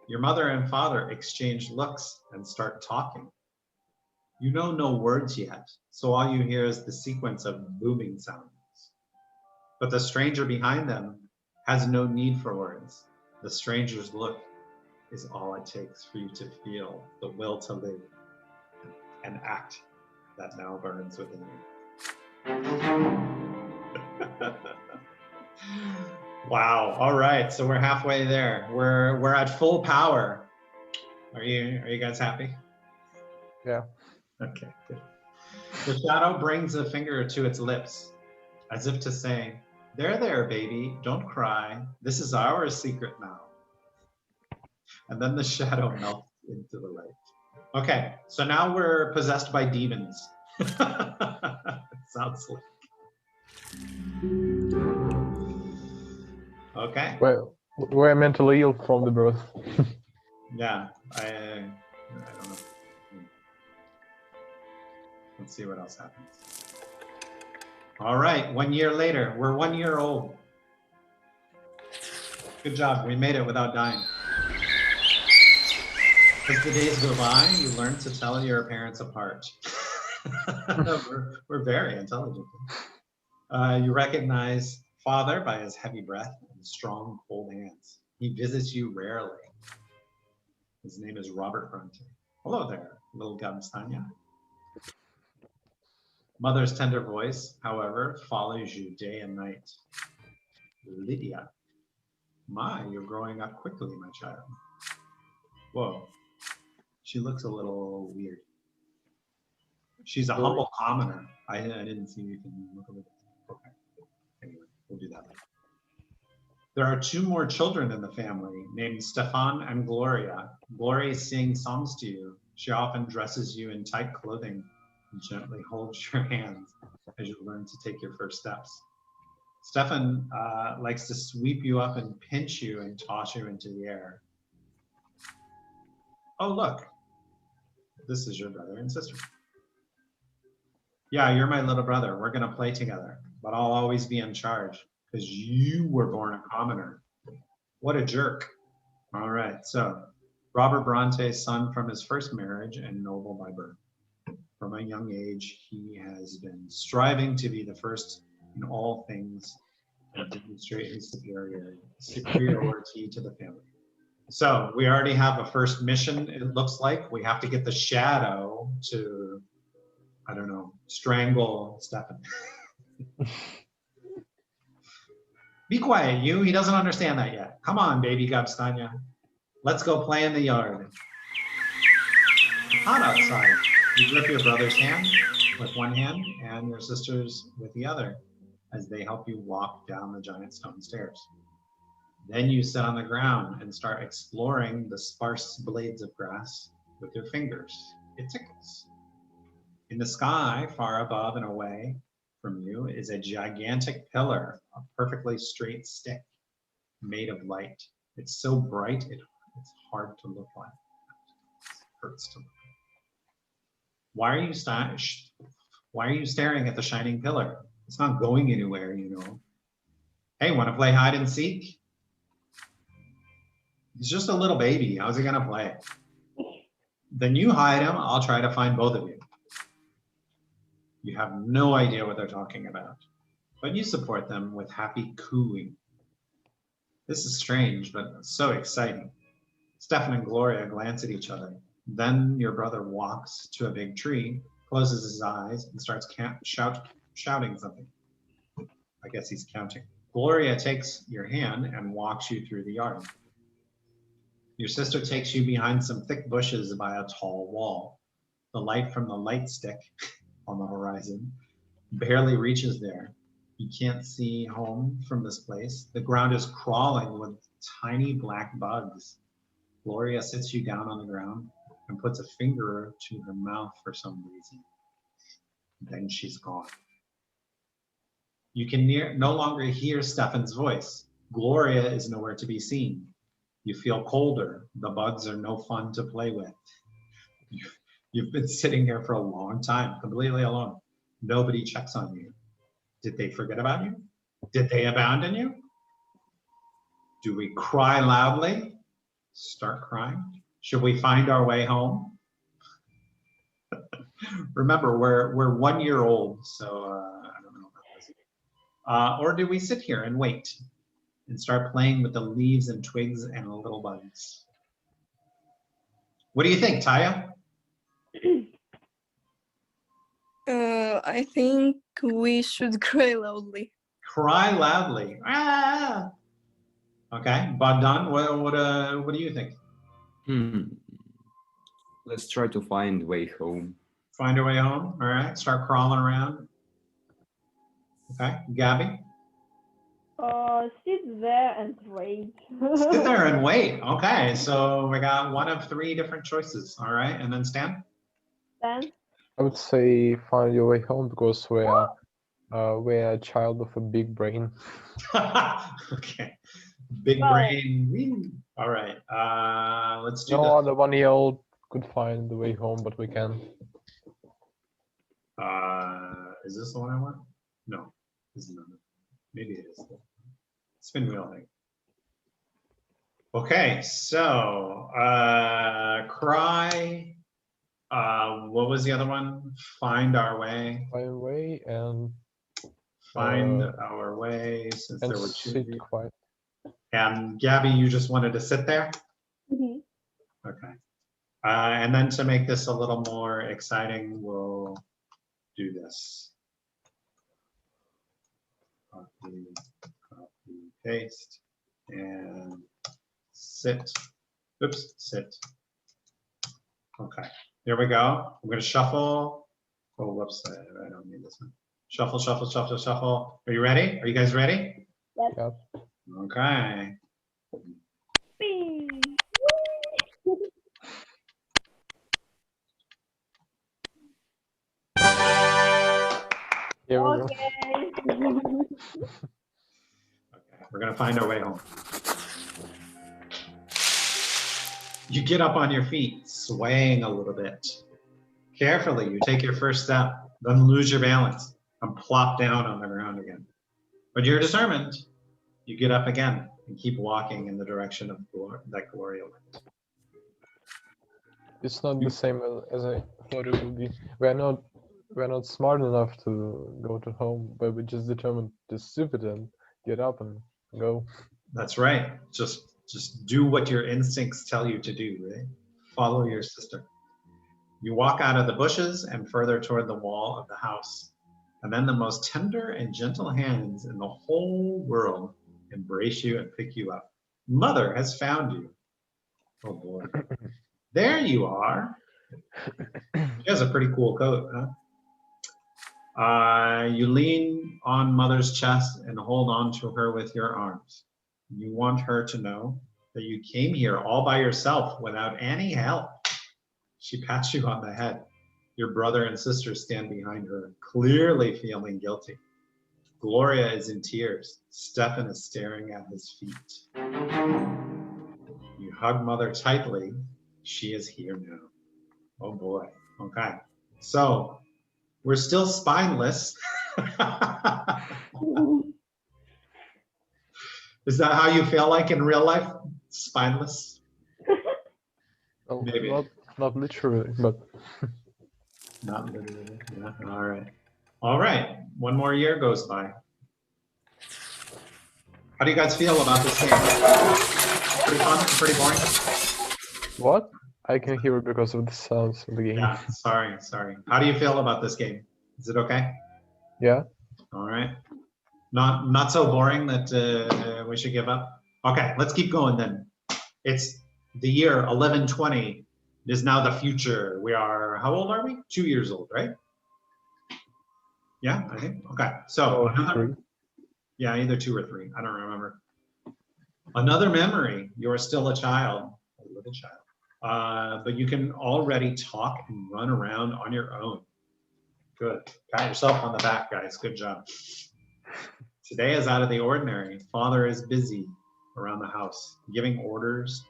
S1: Your mother and father exchange looks and start talking. You know no words yet, so all you hear is the sequence of booming sounds. But the stranger behind them has no need for words. The stranger's look is all it takes for you to feel the will to live and act that now burns within you. Wow. All right. So we're halfway there. We're at full power. Are you guys happy?
S3: Yeah.
S1: Okay, good. The shadow brings a finger to its lips, as if to say, there, baby, don't cry. This is our secret now. And then the shadow melts into the light. Okay, so now we're possessed by demons. Sounds like. Okay.
S3: Well, we're mentally ill from the birth.
S1: Yeah, I don't know. Let's see what else happens. All right, 1 year later, we're 1 year old. Good job, we made it without dying. As the days go by, you learn to tell your parents apart. we're very intelligent. You recognize father by his heavy breath and strong, cold hands. He visits you rarely. His name is Robert Brante. Hello there, little Gabstanya. Mother's tender voice, however, follows you day and night. Lydia. My, you're growing up quickly, my child. Whoa. She looks a little weird. She's a humble commoner. I didn't see you can look a little. Okay. Anyway, we'll do that later. There are 2 more children in the family named Stefan and Gloria. Gloria sings songs to you. She often dresses you in tight clothing and gently holds your hands as you learn to take your first steps. Stefan likes to sweep you up and pinch you and toss you into the air. Oh, look, this is your brother and sister. Yeah, you're my little brother. We're gonna play together, but I'll always be in charge because you were born a commoner. What a jerk. All right, so Robert Bronte, son from his first marriage and noble by birth. From a young age, he has been striving to be the first in all things and demonstrate his superiority to the family. So we already have a first mission, it looks like. We have to get the shadow to, I don't know, strangle Stefan. Be quiet, you. He doesn't understand that yet. Come on, baby Gabstanya. Let's go play in the yard. It's hot outside. You grip your brother's hand with one hand and your sister's with the other as they help you walk down the giant stone stairs. Then you sit on the ground and start exploring the sparse blades of grass with your fingers. It tickles. In the sky, far above and away from you, is a gigantic pillar, a perfectly straight stick made of light. It's so bright, it's hard to look at. It hurts to look at. Why are you staring at the shining pillar? It's not going anywhere, you know. Hey, want to play hide and seek? He's just a little baby. How's he gonna play? Then you hide him. I'll try to find both of you. You have no idea what they're talking about, but you support them with happy cooing. This is strange, but so exciting. Stefan and Gloria glance at each other. Then your brother walks to a big tree, closes his eyes, and starts shouting something. I guess he's counting. Gloria takes your hand and walks you through the yard. Your sister takes you behind some thick bushes by a tall wall. The light from the light stick on the horizon barely reaches there. You can't see home from this place. The ground is crawling with tiny black bugs. Gloria sits you down on the ground and puts a finger to her mouth for some reason. Then she's gone. You can no longer hear Stefan's voice. Gloria is nowhere to be seen. You feel colder. The bugs are no fun to play with. You've been sitting here for a long time, completely alone. Nobody checks on you. Did they forget about you? Did they abandon you? Do we cry loudly? Start crying? Should we find our way home? Remember, we're 1 year old, so I don't know about this. Or do we sit here and wait and start playing with the leaves and twigs and little bugs? What do you think, Taya?
S6: I think we should cry loudly.
S1: Cry loudly. Ah! Okay, Bogdan, what do you think?
S2: Let's try to find way home.
S1: Find a way home. All right, start crawling around. Okay, Gabby,
S4: Sit there and wait.
S1: sit there and wait. Okay, so we got one of three different choices. All right, and then Stan.
S4: Then,
S3: I would say find your way home because we're a child of a big brain.
S1: Okay, big
S4: Well-
S1: brain. Whee. All right, let's do
S3: No
S1: this.
S3: other 1-year-old could find the way home, but we can.
S1: Is this the one I want? No, this is not it. Maybe it is. Spin wheel thing. Okay, so cry. What was the other one? Find our way.
S3: Find a way and
S1: Find our way. Since there were two of
S3: sit
S1: you.
S3: quiet.
S1: And Gabby, you just wanted to sit there.
S4: Mhm.
S1: Okay. And then to make this a little more exciting, we'll do this. Copy, copy, paste, and sit. Oops, sit. Okay, here we go. I'm going to shuffle. Oh, whoops, I don't need this one. Shuffle, shuffle, shuffle, shuffle. Are you ready? Are you guys ready?
S3: Yeah.
S1: Okay.
S4: Whee!
S3: Here we go.
S4: Okay.
S1: Okay, we're going to find our way home. You get up on your feet, swaying a little bit. Carefully, you take your first step, then lose your balance and plop down on the ground again. But you're determined. You get up again and keep walking in the direction of that Gloria went.
S3: It's not the same as I thought it would be. We're not smart enough to go to home, but we're just determined to stupid and get up and go.
S1: That's right. Just do what your instincts tell you to do, right? Follow your sister. You walk out of the bushes and further toward the wall of the house. And then the most tender and gentle hands in the whole world embrace you and pick you up. Mother has found you. Oh boy. There you are. She has a pretty cool coat, huh? You lean on Mother's chest and hold on to her with your arms. You want her to know that you came here all by yourself without any help. She pats you on the head. Your brother and sister stand behind her, clearly feeling guilty. Gloria is in tears. Stefan is staring at his feet. You hug Mother tightly. She is here now. Oh boy. Okay. So we're still spineless. Is that how you feel like in real life? Spineless?
S3: Well,
S1: Maybe.
S3: not literally, but
S1: Not literally. Yeah. All right. All right. One more year goes by. How do you guys feel about this game? Pretty fun? Pretty boring?
S3: what? I can hear it because of the sounds of the game.
S1: Yeah. Sorry. How do you feel about this game? Is it okay?
S3: Yeah.
S1: All right. Not so boring that we should give up. Okay, let's keep going then. It's the year 1120. It is now the future. We are, how old are we? 2 years old, right? Yeah, I think. Okay, so
S3: Oh, 3.
S1: yeah, either 2 or 3. I don't remember. Another memory. You're still a child, a little child, but you can already talk and run around on your own. Good. Pat yourself on the back, guys. Good job. Today is out of the ordinary. Father is busy around the house, giving orders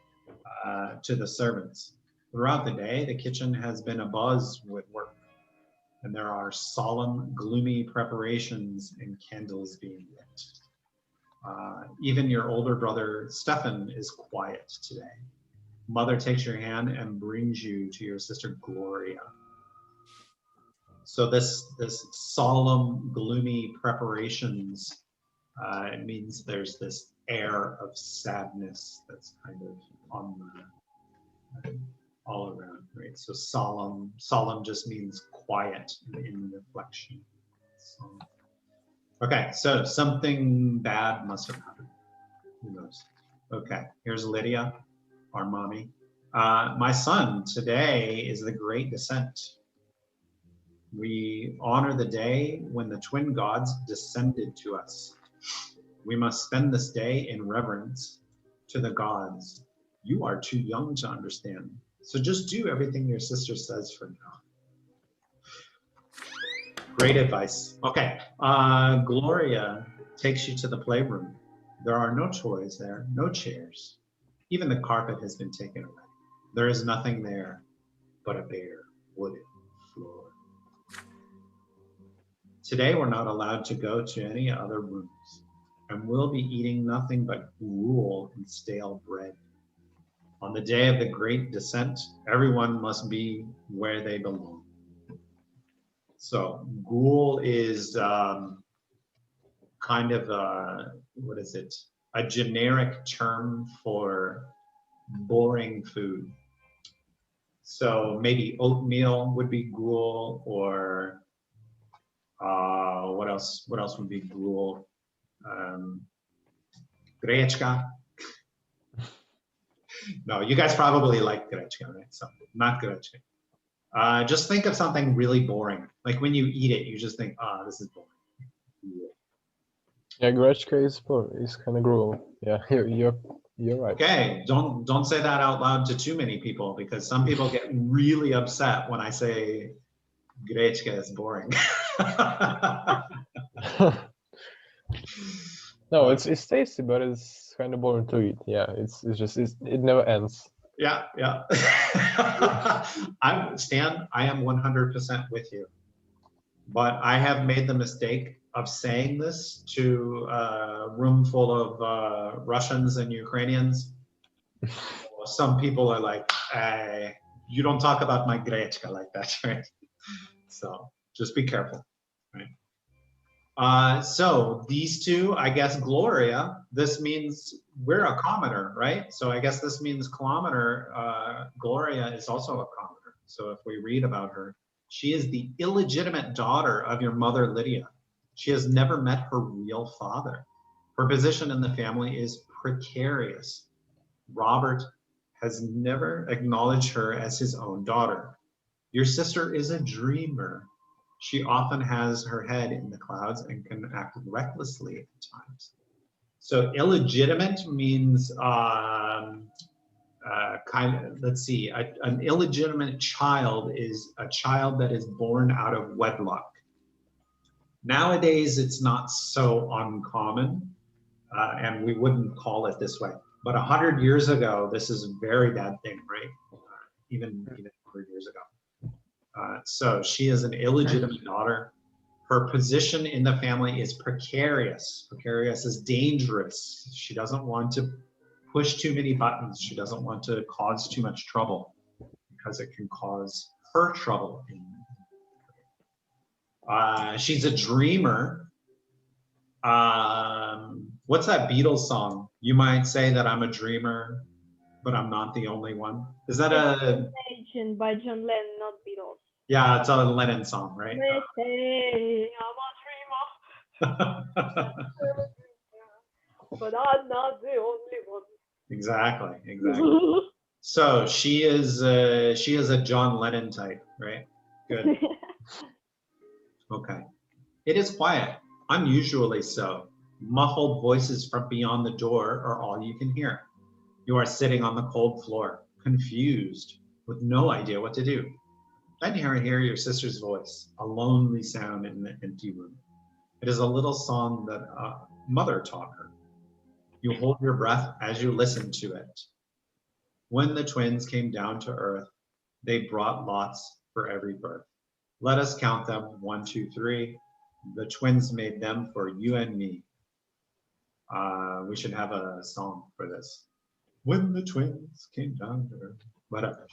S1: to the servants. Throughout the day, the kitchen has been abuzz with work, and there are solemn, gloomy preparations and candles being lit. Even your older brother, Stefan, is quiet today. Mother takes your hand and brings you to your sister, Gloria. So this solemn, gloomy preparations, it means there's this air of sadness that's kind of on all around, right? So solemn, solemn just means quiet in reflection. So, okay, so something bad must have happened. Who knows? Okay, here's Lydia, our mommy. My son, today is the Great Descent. We honor the day when the twin gods descended to us. We must spend this day in reverence to the gods. You are too young to understand, so just do everything your sister says for now. Great advice. Okay, Gloria takes you to the playroom. There are no toys there, no chairs. Even the carpet has been taken away. There is nothing there but a bare wooden floor. Today we're not allowed to go to any other rooms, and we'll be eating nothing but gruel and stale bread. On the day of the Great Descent, everyone must be where they belong. So gruel is kind of what is it? A generic term for boring food. So maybe oatmeal would be gruel, or what else? What else would be gruel? Grechka. No, you guys probably like grechka, right? So not grechka. Just think of something really boring. Like when you eat it, you just think, this is boring.
S3: Yeah, Grechka is kind of gruel. Yeah, you're right.
S1: Okay, don't say that out loud to too many people, because some people get really upset when I say grechka is boring.
S3: No, it's tasty, but it's kind of boring to eat. Yeah, it never ends.
S1: Yeah. Stan, I am 100% with you. But I have made the mistake of saying this to a room full of Russians and Ukrainians. Some people are like, you don't talk about my grechka like that, right? So just be careful, right? So these two, I guess Gloria, this means we're a commoner, right? So I guess this means kilometer. Gloria is also a commoner. So if we read about her, she is the illegitimate daughter of your mother, Lydia. She has never met her real father. Her position in the family is precarious. Robert has never acknowledged her as his own daughter. Your sister is a dreamer. She often has her head in the clouds and can act recklessly at times. So illegitimate means let's see, an illegitimate child is a child that is born out of wedlock. Nowadays, it's not so uncommon, and we wouldn't call it this way. But 100 years ago, this is a very bad thing, right? Even 100 years ago. So she is an illegitimate daughter. Her position in the family is precarious. Precarious is dangerous. She doesn't want to push too many buttons. She doesn't want to cause too much trouble, because it can cause her trouble. She's a dreamer. What's that Beatles song? You might say that I'm a dreamer, but I'm not the only one. Is that a...
S4: Mentioned by John Lennon, not Beatles.
S1: Yeah, it's a Lennon song, right?
S4: They say I'm a dreamer, but I'm not the only one.
S1: Exactly. So she is a John Lennon type, right? Good. Okay. It is quiet, unusually so. Muffled voices from beyond the door are all you can hear. You are sitting on the cold floor, confused, with no idea what to do. Then you hear your sister's voice, a lonely sound in the empty room. It is a little song that mother taught her. You hold your breath as you listen to it. When the twins came down to earth, they brought lots for every birth. Let us count them, 1, 2, 3. The twins made them for you and me. We should have a song for this. When the twins came down to earth. Whatever,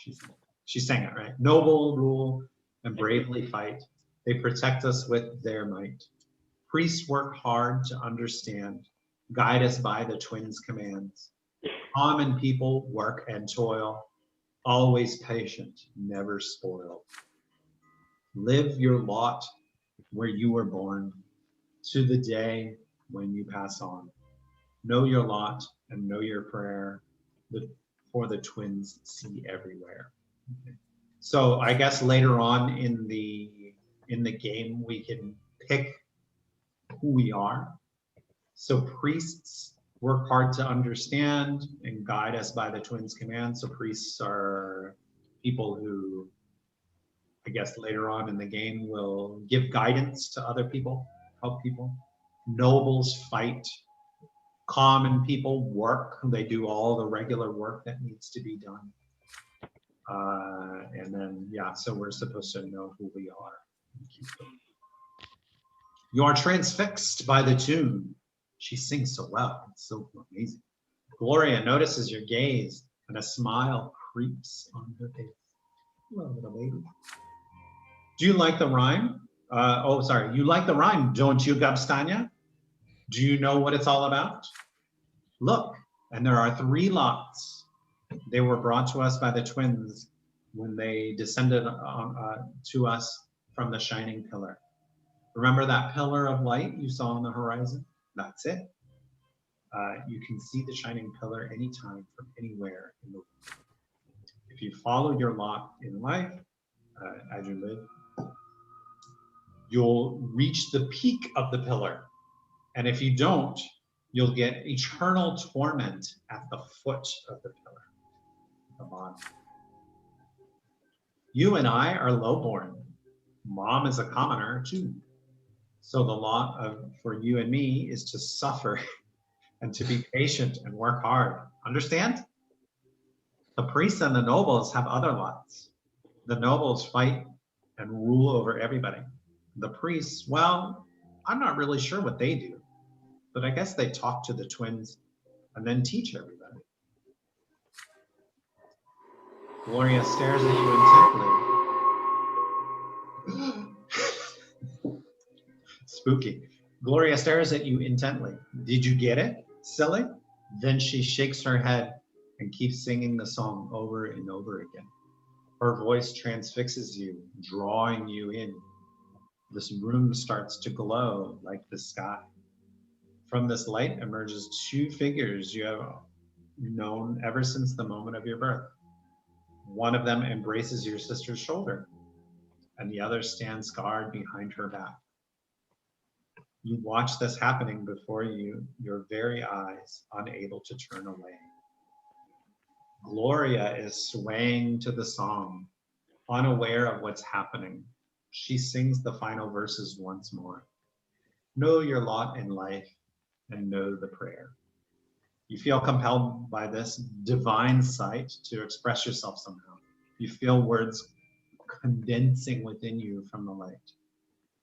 S1: she sang it, right? Noble rule and bravely fight. They protect us with their might. Priests work hard to understand, guide us by the twins' commands. Common people work and toil. always patient, never spoiled. Live your lot where you were born, to the day when you pass on. Know your lot and know your prayer, for the twins see everywhere. Okay. So I guess later on in the game we can pick who we are. So priests work hard to understand and guide us by the twins' command. So priests are people who, I guess later on in the game, will give guidance to other people, help people. Nobles fight. Common people work. They do all the regular work that needs to be done. And then, yeah, so we're supposed to know who we are. You are transfixed by the tune. She sings so well. It's so amazing. Gloria notices your gaze and a smile creeps on her face. Hello, little baby. Do you like the rhyme? You like the rhyme, don't you, Gabstanya? Do you know what it's all about? Look, and there are 3 lots. They were brought to us by the twins when they descended to us from the shining pillar. Remember that pillar of light you saw on the horizon? That's it. You can see the shining pillar anytime from anywhere in the world. If you follow your lot in life, as you live, you'll reach the peak of the pillar. And if you don't, you'll get eternal torment at the foot of the pillar, the bottom. You and I are lowborn. Mom is a commoner too. So the lot for you and me is to suffer and to be patient and work hard. Understand? The priests and the nobles have other lots. The nobles fight and rule over everybody. The priests, well, I'm not really sure what they do, but I guess they talk to the twins and then teach everybody. Gloria stares at you intently. Spooky. Gloria stares at you intently. Did you get it, silly? Then she shakes her head and keeps singing the song over and over again. Her voice transfixes you, drawing you in. This room starts to glow like the sky. From this light emerges 2 figures you have known ever since the moment of your birth. One of them embraces your sister's shoulder, and the other stands guard behind her back. You watch this happening before you, your very eyes, unable to turn away. Gloria is swaying to the song, unaware of what's happening. She sings the final verses once more. Know your lot in life and know the prayer. You feel compelled by this divine sight to express yourself somehow. You feel words condensing within you from the light.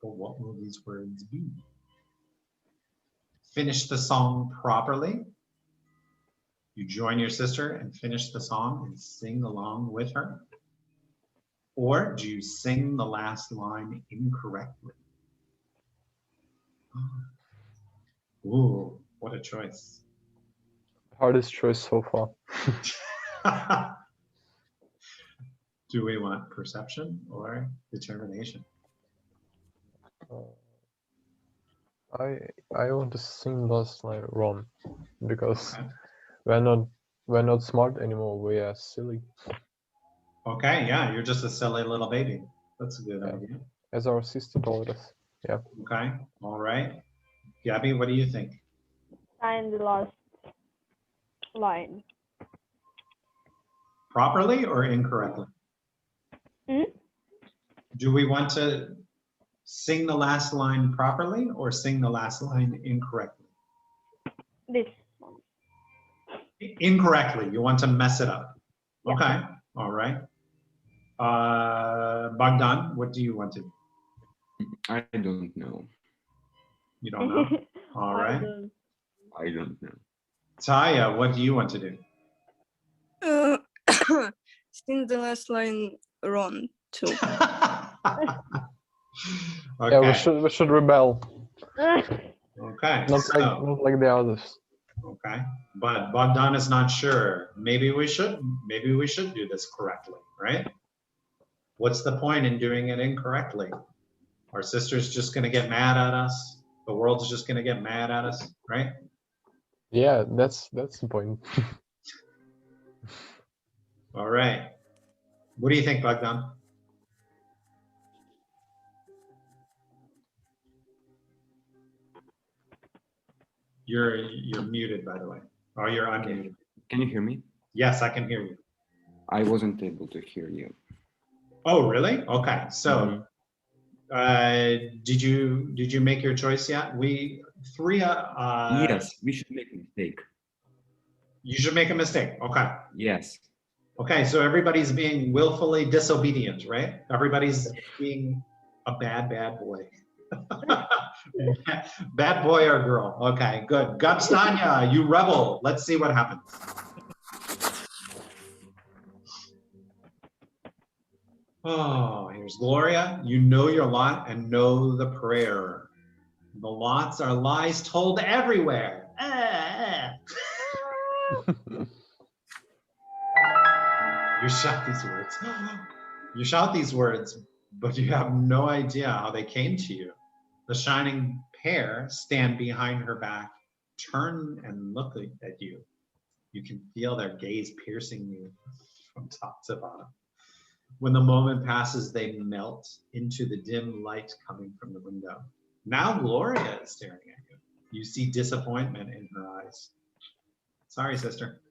S1: But what will these words be? Finish the song properly. You join your sister and finish the song and sing along with her. Or do you sing the last line incorrectly? Ooh, what a choice.
S3: Hardest choice so far.
S1: Do we want perception or determination?
S3: I want to sing last line wrong because
S1: Okay.
S3: we're not smart anymore. We are silly,
S1: Okay, yeah, you're just a silly little baby. That's a good
S3: Yeah.
S1: idea.
S3: as our sister told us. Yeah.
S1: Okay, all right. Gabby, what do you think?
S4: And the last line.
S1: Properly or incorrectly? Do we want to sing the last line properly or sing the last line incorrectly?
S4: This one.
S1: Incorrectly, you want to mess it up.
S4: Yeah.
S1: Okay, all right. Bogdan, what do you want to do?
S2: I don't know.
S1: You don't know? All
S4: I
S1: right.
S4: don't-
S2: I don't know.
S1: Taya, what do you want to do?
S6: Sing the last line wrong too.
S3: Yeah,
S1: Okay,
S3: we should rebel.
S1: okay,
S3: Not
S1: so,
S3: like the others.
S1: Okay, but Bogdan is not sure. Maybe we should do this correctly, right? What's the point in doing it incorrectly? Our sister's just gonna get mad at us. The world's just gonna get mad at us, right?
S3: Yeah, that's the point.
S1: All right. What do you think, Bogdan? You're muted, by the way. Oh, you're unmuted.
S2: Can you hear me?
S1: Yes, I can hear you.
S2: I wasn't able to hear you.
S1: Oh, really? Okay. So, did you make your choice yet? We three.
S2: Yes, we should make a mistake.
S1: You should make a mistake. Okay.
S2: Yes.
S1: Okay. So everybody's being willfully disobedient, right? Everybody's being a bad boy. Bad boy or girl. Okay, good. Gabstanya, you rebel. Let's see what happens. Oh, here's Gloria. You know your lot and know the prayer. The lots are lies told everywhere. You shout these words. You shout these words, but you have no idea how they came to you. The shining pair stand behind her back, turn and look at you. You can feel their gaze piercing you from top to bottom. When the moment passes, they melt into the dim light coming from the window. Now Gloria is staring at you. You see disappointment in her eyes. Sorry, sister.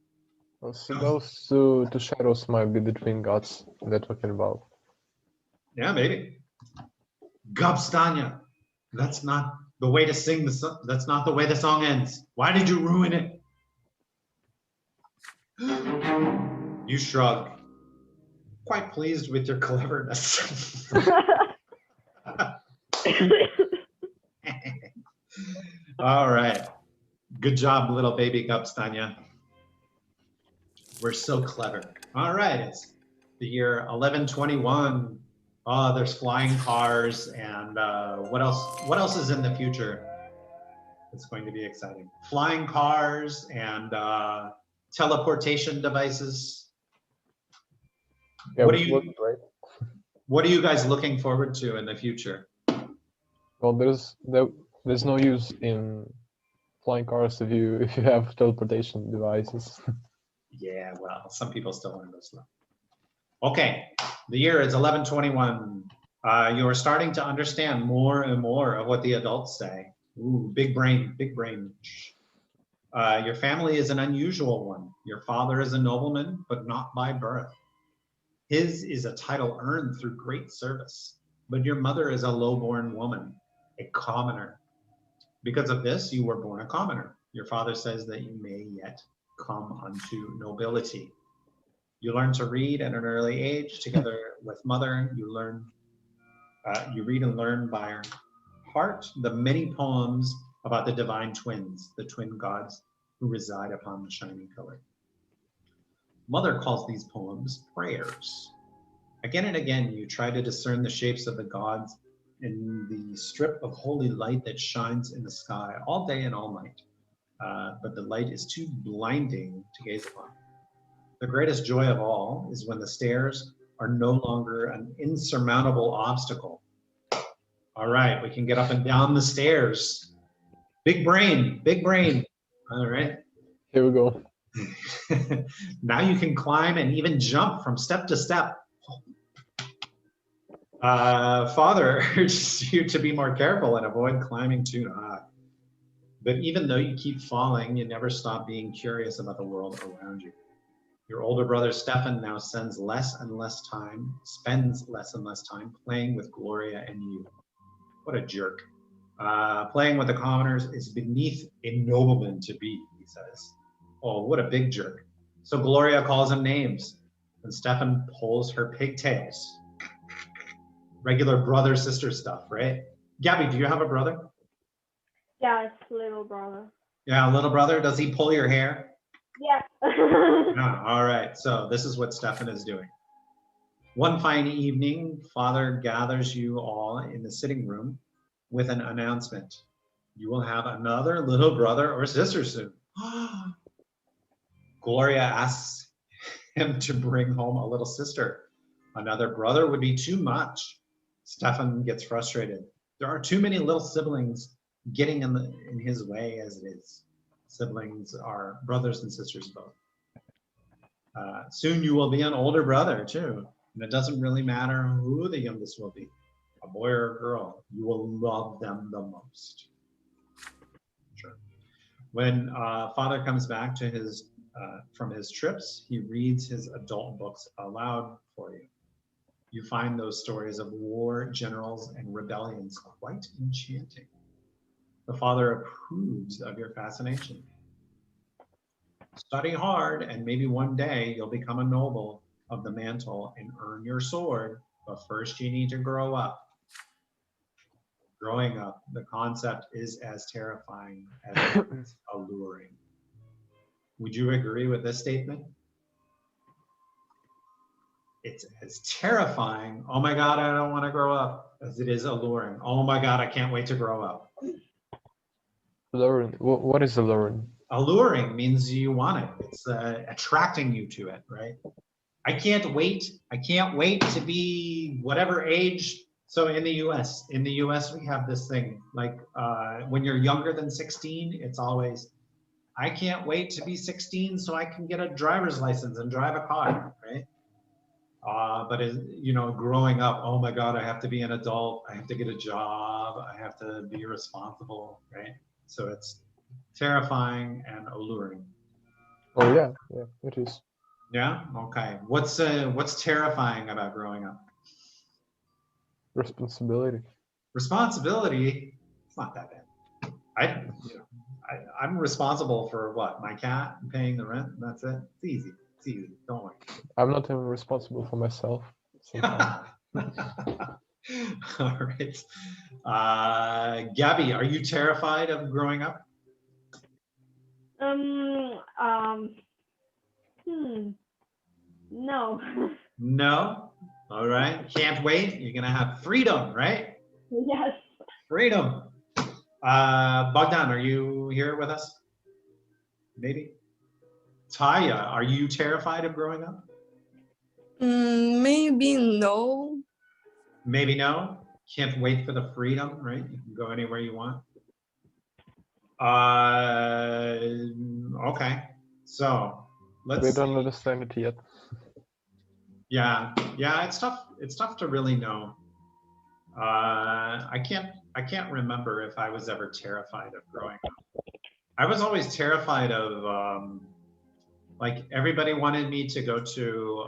S3: So those two shadows might be the twin gods they're talking about.
S1: Yeah, maybe. Gabstanya, that's not the way to sing the song. That's not the way the song ends. Why did you ruin it? You shrug, quite pleased with your cleverness. All right. Good job, little baby Gabstanya. We're so clever. All right, it's the year 1121. Oh, there's flying cars and what else? What else is in the future? It's going to be exciting. Flying cars and teleportation devices.
S3: Yeah,
S1: What do you?
S3: right?
S1: What are you guys looking forward to in the future?
S3: Well, there's no use in flying cars if you have teleportation devices.
S1: Yeah, well, some people still learn this stuff. Okay, the year is 1121. You are starting to understand more and more of what the adults say. Ooh, big brain, big brain. Your family is an unusual one. Your father is a nobleman, but not by birth. His is a title earned through great service, but your mother is a low-born woman, a commoner. Because of this, you were born a commoner. Your father says that you may yet come unto nobility. You learn to read at an early age. Together with mother, you read and learn by heart the many poems about the divine twins, the twin gods who reside upon the shining pillar. Mother calls these poems prayers. Again and again, you try to discern the shapes of the gods in the strip of holy light that shines in the sky all day and all night. But the light is too blinding to gaze upon. The greatest joy of all is when the stairs are no longer an insurmountable obstacle. All right, we can get up and down the stairs. Big brain, big brain. All right.
S3: Here we go.
S1: Now you can climb and even jump from step to step. Father urges you to be more careful and avoid climbing too high. But even though you keep falling, you never stop being curious about the world around you. Your older brother Stefan now spends less and less time playing with Gloria and you. What a jerk. Playing with the commoners is beneath a nobleman to be, he says. Oh, what a big jerk. So Gloria calls him names, and Stefan pulls her pigtails. Regular brother-sister stuff, right? Gabby, do you have a brother?
S4: Yeah, it's little brother.
S1: Yeah, little brother. Does he pull your hair?
S4: Yeah.
S1: Yeah, all right. So this is what Stefan is doing. One fine evening, Father gathers you all in the sitting room with an announcement. You will have another little brother or sister soon. Gloria asks him to bring home a little sister. Another brother would be too much. Stefan gets frustrated. There are too many little siblings getting in his way as it is. Siblings are brothers and sisters both. Soon you will be an older brother too. And it doesn't really matter who the youngest will be, a boy or a girl. You will love them the most. Sure. When father comes back to his from his trips, he reads his adult books aloud for you. You find those stories of war, generals, and rebellions quite enchanting. The father approves of your fascination. Study hard, and maybe one day you'll become a noble of the mantle and earn your sword, but first you need to grow up. Growing up, the concept is as terrifying as it's alluring. Would you agree with this statement? It's as terrifying, oh my God, I don't want to grow up, as it is alluring. Oh my God, I can't wait to grow up.
S3: Alluring. What is alluring?
S1: Alluring means you want it. It's attracting you to it, right? I can't wait to be whatever age. So in the US, we have this thing, like when you're younger than 16, it's always, I can't wait to be 16 so I can get a driver's license and drive a car, right? But you know, growing up, oh my God, I have to be an adult. I have to get a job. I have to be responsible, right? So it's terrifying and alluring.
S3: Oh yeah, it is.
S1: Yeah. Okay. What's terrifying about growing up?
S3: Responsibility.
S1: Responsibility. It's not that bad. I'm responsible for what? My cat and paying the rent. And that's it. It's easy. It's easy. Don't worry.
S3: I'm not even responsible for myself. Sometimes.
S1: All right. Gabby, are you terrified of growing up?
S4: No.
S1: No. All right. Can't wait. You're gonna have freedom, right?
S4: Yes.
S1: Freedom. Bogdan, are you here with us? Maybe. Taya, are you terrified of growing up?
S6: Maybe no.
S1: Maybe no. Can't wait for the freedom, right? You can go anywhere you want. Okay. So let's.
S3: We don't understand it yet.
S1: Yeah, it's tough. It's tough to really know. I can't remember if I was ever terrified of growing up. I was always terrified of like everybody wanted me to go to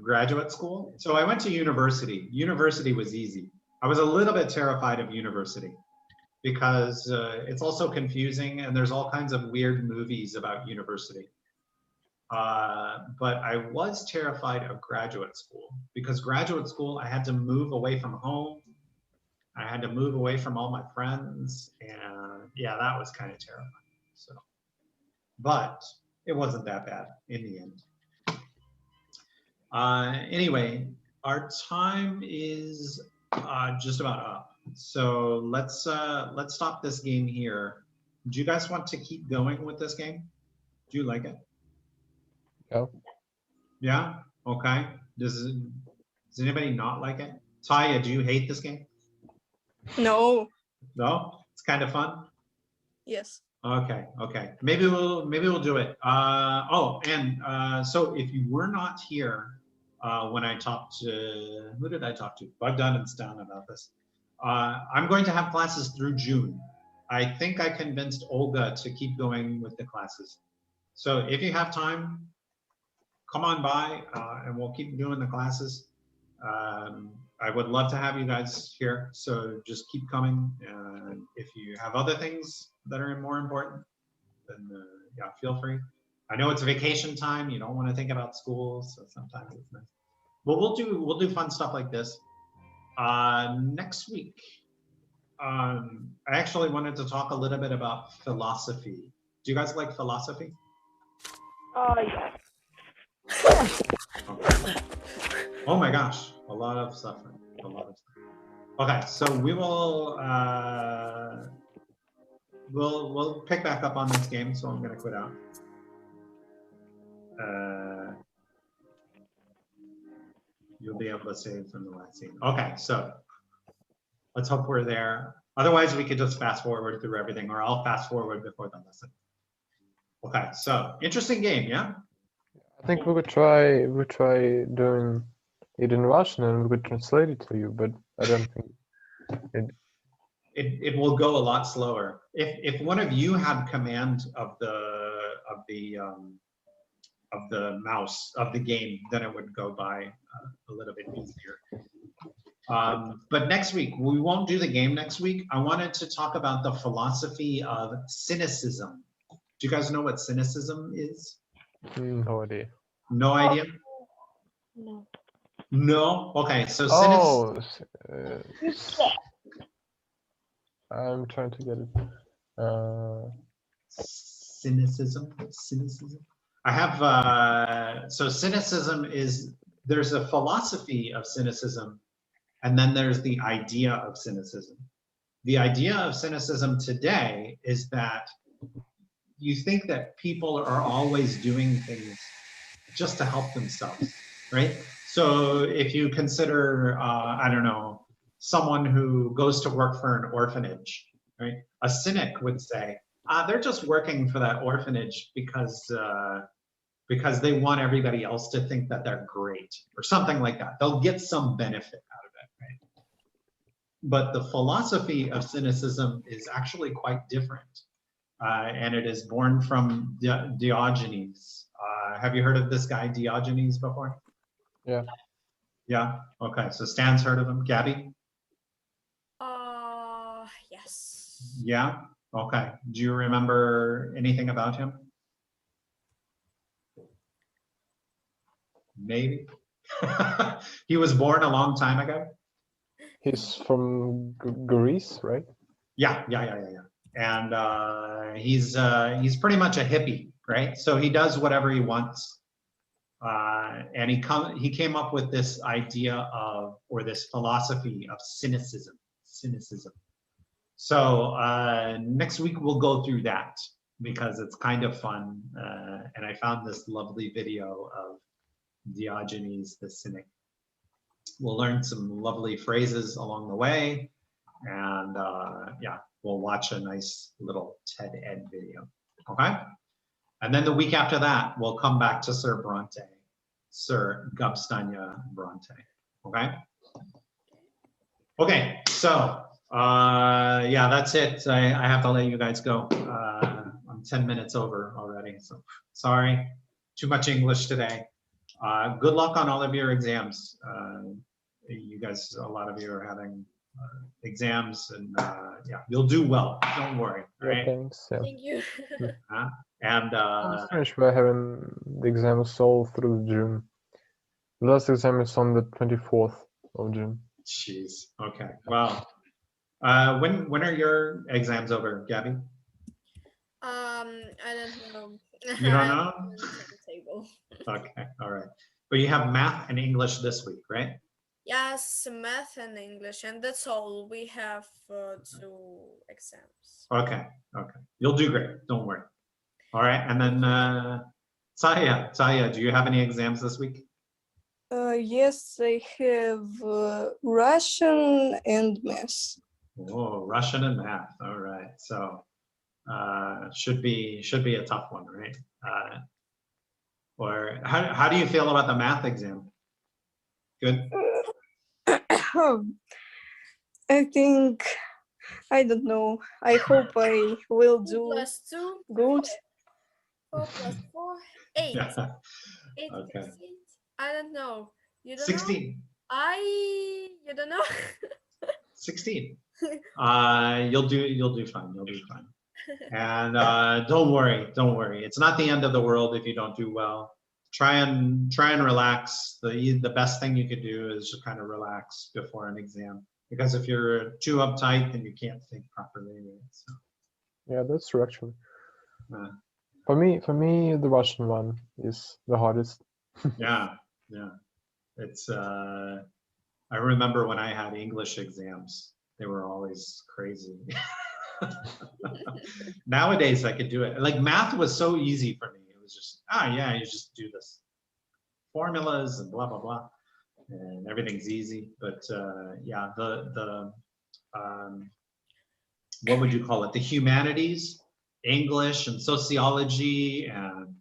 S1: graduate school. So I went to university. University was easy. I was a little bit terrified of university because it's also confusing and there's all kinds of weird movies about university. But I was terrified of graduate school because graduate school, I had to move away from home. I had to move away from all my friends. And yeah, that was kind of terrifying. So, but it wasn't that bad in the end. Anyway, our time is just about up. So let's stop this game here. Do you guys want to keep going with this game? Do you like it?
S3: Yeah.
S1: Yeah? Okay. Does anybody not like it? Taya, do you hate this game?
S6: No.
S1: No? It's kind of fun?
S6: Yes.
S1: Okay. Maybe we'll do it. So if you were not here when I talked to, who did I talk to? Bogdan and Stan about this. I'm going to have classes through June. I think I convinced Olga to keep going with the classes. So if you have time, come on by and we'll keep doing the classes. I would love to have you guys here. So just keep coming. And if you have other things that are more important, then yeah, feel free. I know it's vacation time. You don't want to think about school, so sometimes it's nice. But we'll do fun stuff like this. Next week, I actually wanted to talk a little bit about philosophy. Do you guys like philosophy?
S4: Yeah.
S1: Okay. Oh my gosh, a lot of stuff. Okay, so we will we'll pick back up on this game, so I'm gonna quit out. You'll be able to save from the last scene. Okay, so let's hope we're there. Otherwise, we could just fast forward through everything, or I'll fast forward before the lesson. Okay, so interesting game, yeah?
S3: I think we could try doing it in Russian and we could translate it to you, but I don't think
S1: It will go a lot slower. If one of you had command of the mouse of the game, then it would go by a little bit easier. But next week, we won't do the game next week. I wanted to talk about the philosophy of cynicism. Do you guys know what cynicism is?
S3: no idea.
S1: No idea?
S4: No.
S1: No? Okay, so cynicism.
S3: Oh, I'm trying to get it.
S1: Cynicism. I have, so cynicism is, there's a philosophy of cynicism, and then there's the idea of cynicism. The idea of cynicism today is that you think that people are always doing things just to help themselves, right? So if you consider, I don't know, someone who goes to work for an orphanage, right? A cynic would say, they're just working for that orphanage because they want everybody else to think that they're great or something like that. They'll get some benefit out of it, right? But the philosophy of cynicism is actually quite different. And it is born from Diogenes. Have you heard of this guy Diogenes before?
S3: Yeah.
S1: Yeah, okay, so Stan's heard of him. Gabby?
S6: Yes.
S1: Yeah, okay. Do you remember anything about him? Maybe. He was born a long time ago.
S3: He's from Greece, right?
S1: Yeah. And he's pretty much a hippie, right? So he does whatever he wants. And he came up with this idea of, or this philosophy of cynicism. So next week we'll go through that because it's kind of fun. And I found this lovely video of Diogenes the cynic. We'll learn some lovely phrases along the way, and yeah, we'll watch a nice little TED Ed video, okay? And then the week after that, we'll come back to Sir Gabstanya Brante, okay? Okay, so yeah, that's it. I have to let you guys go. I'm 10 minutes over already, so sorry. Too much English today. Good luck on all of your exams. You guys, a lot of you are having exams, and yeah, you'll do well. Don't worry.
S3: Yeah,
S1: Right?
S3: thanks. Yeah.
S6: Thank you.
S1: And
S3: It's strange we're having the exams all through June. The last exam is on the 24th of June.
S1: jeez. Okay. Well, when are your exams over, Gabby?
S6: I don't know.
S1: You don't know?
S6: Table.
S1: Okay. All right. But you have math and English this week, right?
S6: Yes, math and English, and that's all. We have 2 exams.
S1: Okay. Okay. You'll do great. Don't worry. All right. And then Saya, do you have any exams this week?
S6: Yes, I have Russian and math.
S1: Oh, Russian and math. All right. So should be a tough one, right? Or how do you feel about the math exam? Good.
S6: I think, I don't know. I hope I will do
S4: 2 + 2
S6: good.
S4: 4 + 4 8
S1: Yeah.
S4: 8
S1: Okay.
S4: + 8 I don't know. You don't
S1: 16.
S4: know? You don't know?
S1: 16. You'll do fine. You'll do fine. And don't worry. It's not the end of the world if you don't do well. Try and relax. The best thing you could do is just kind of relax before an exam, because if you're too uptight, then you can't think properly. So,
S3: Yeah, that's true actually.
S1: uh,
S3: For me, the Russian one is the hardest.
S1: yeah. It's I remember when I had English exams, they were always crazy. Nowadays, I could do it. Like math was so easy for me. It was just, yeah, you just do this formulas and blah, blah, blah. And everything's easy. But yeah, what would you call it? The humanities, English and sociology and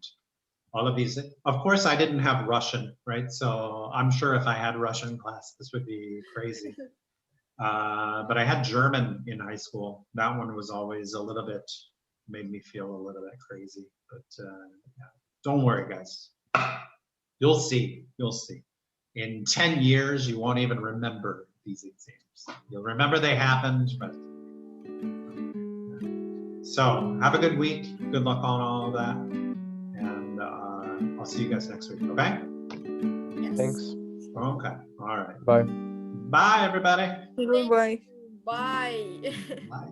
S1: all of these. Of course, I didn't have Russian, right? So I'm sure if I had Russian class, this would be crazy. But I had German in high school. That one was always a little bit, made me feel a little bit crazy. But yeah. Don't worry, guys. You'll see. You'll see. In 10 years, you won't even remember these exams. You'll remember they happened, but. So have a good week. Good luck on all of that. And I'll see you guys next week, okay?
S6: Yes.
S3: Thanks.
S1: Okay, all right.
S3: Bye.
S1: Bye, everybody.
S6: Goodbye. Bye.
S1: Bye.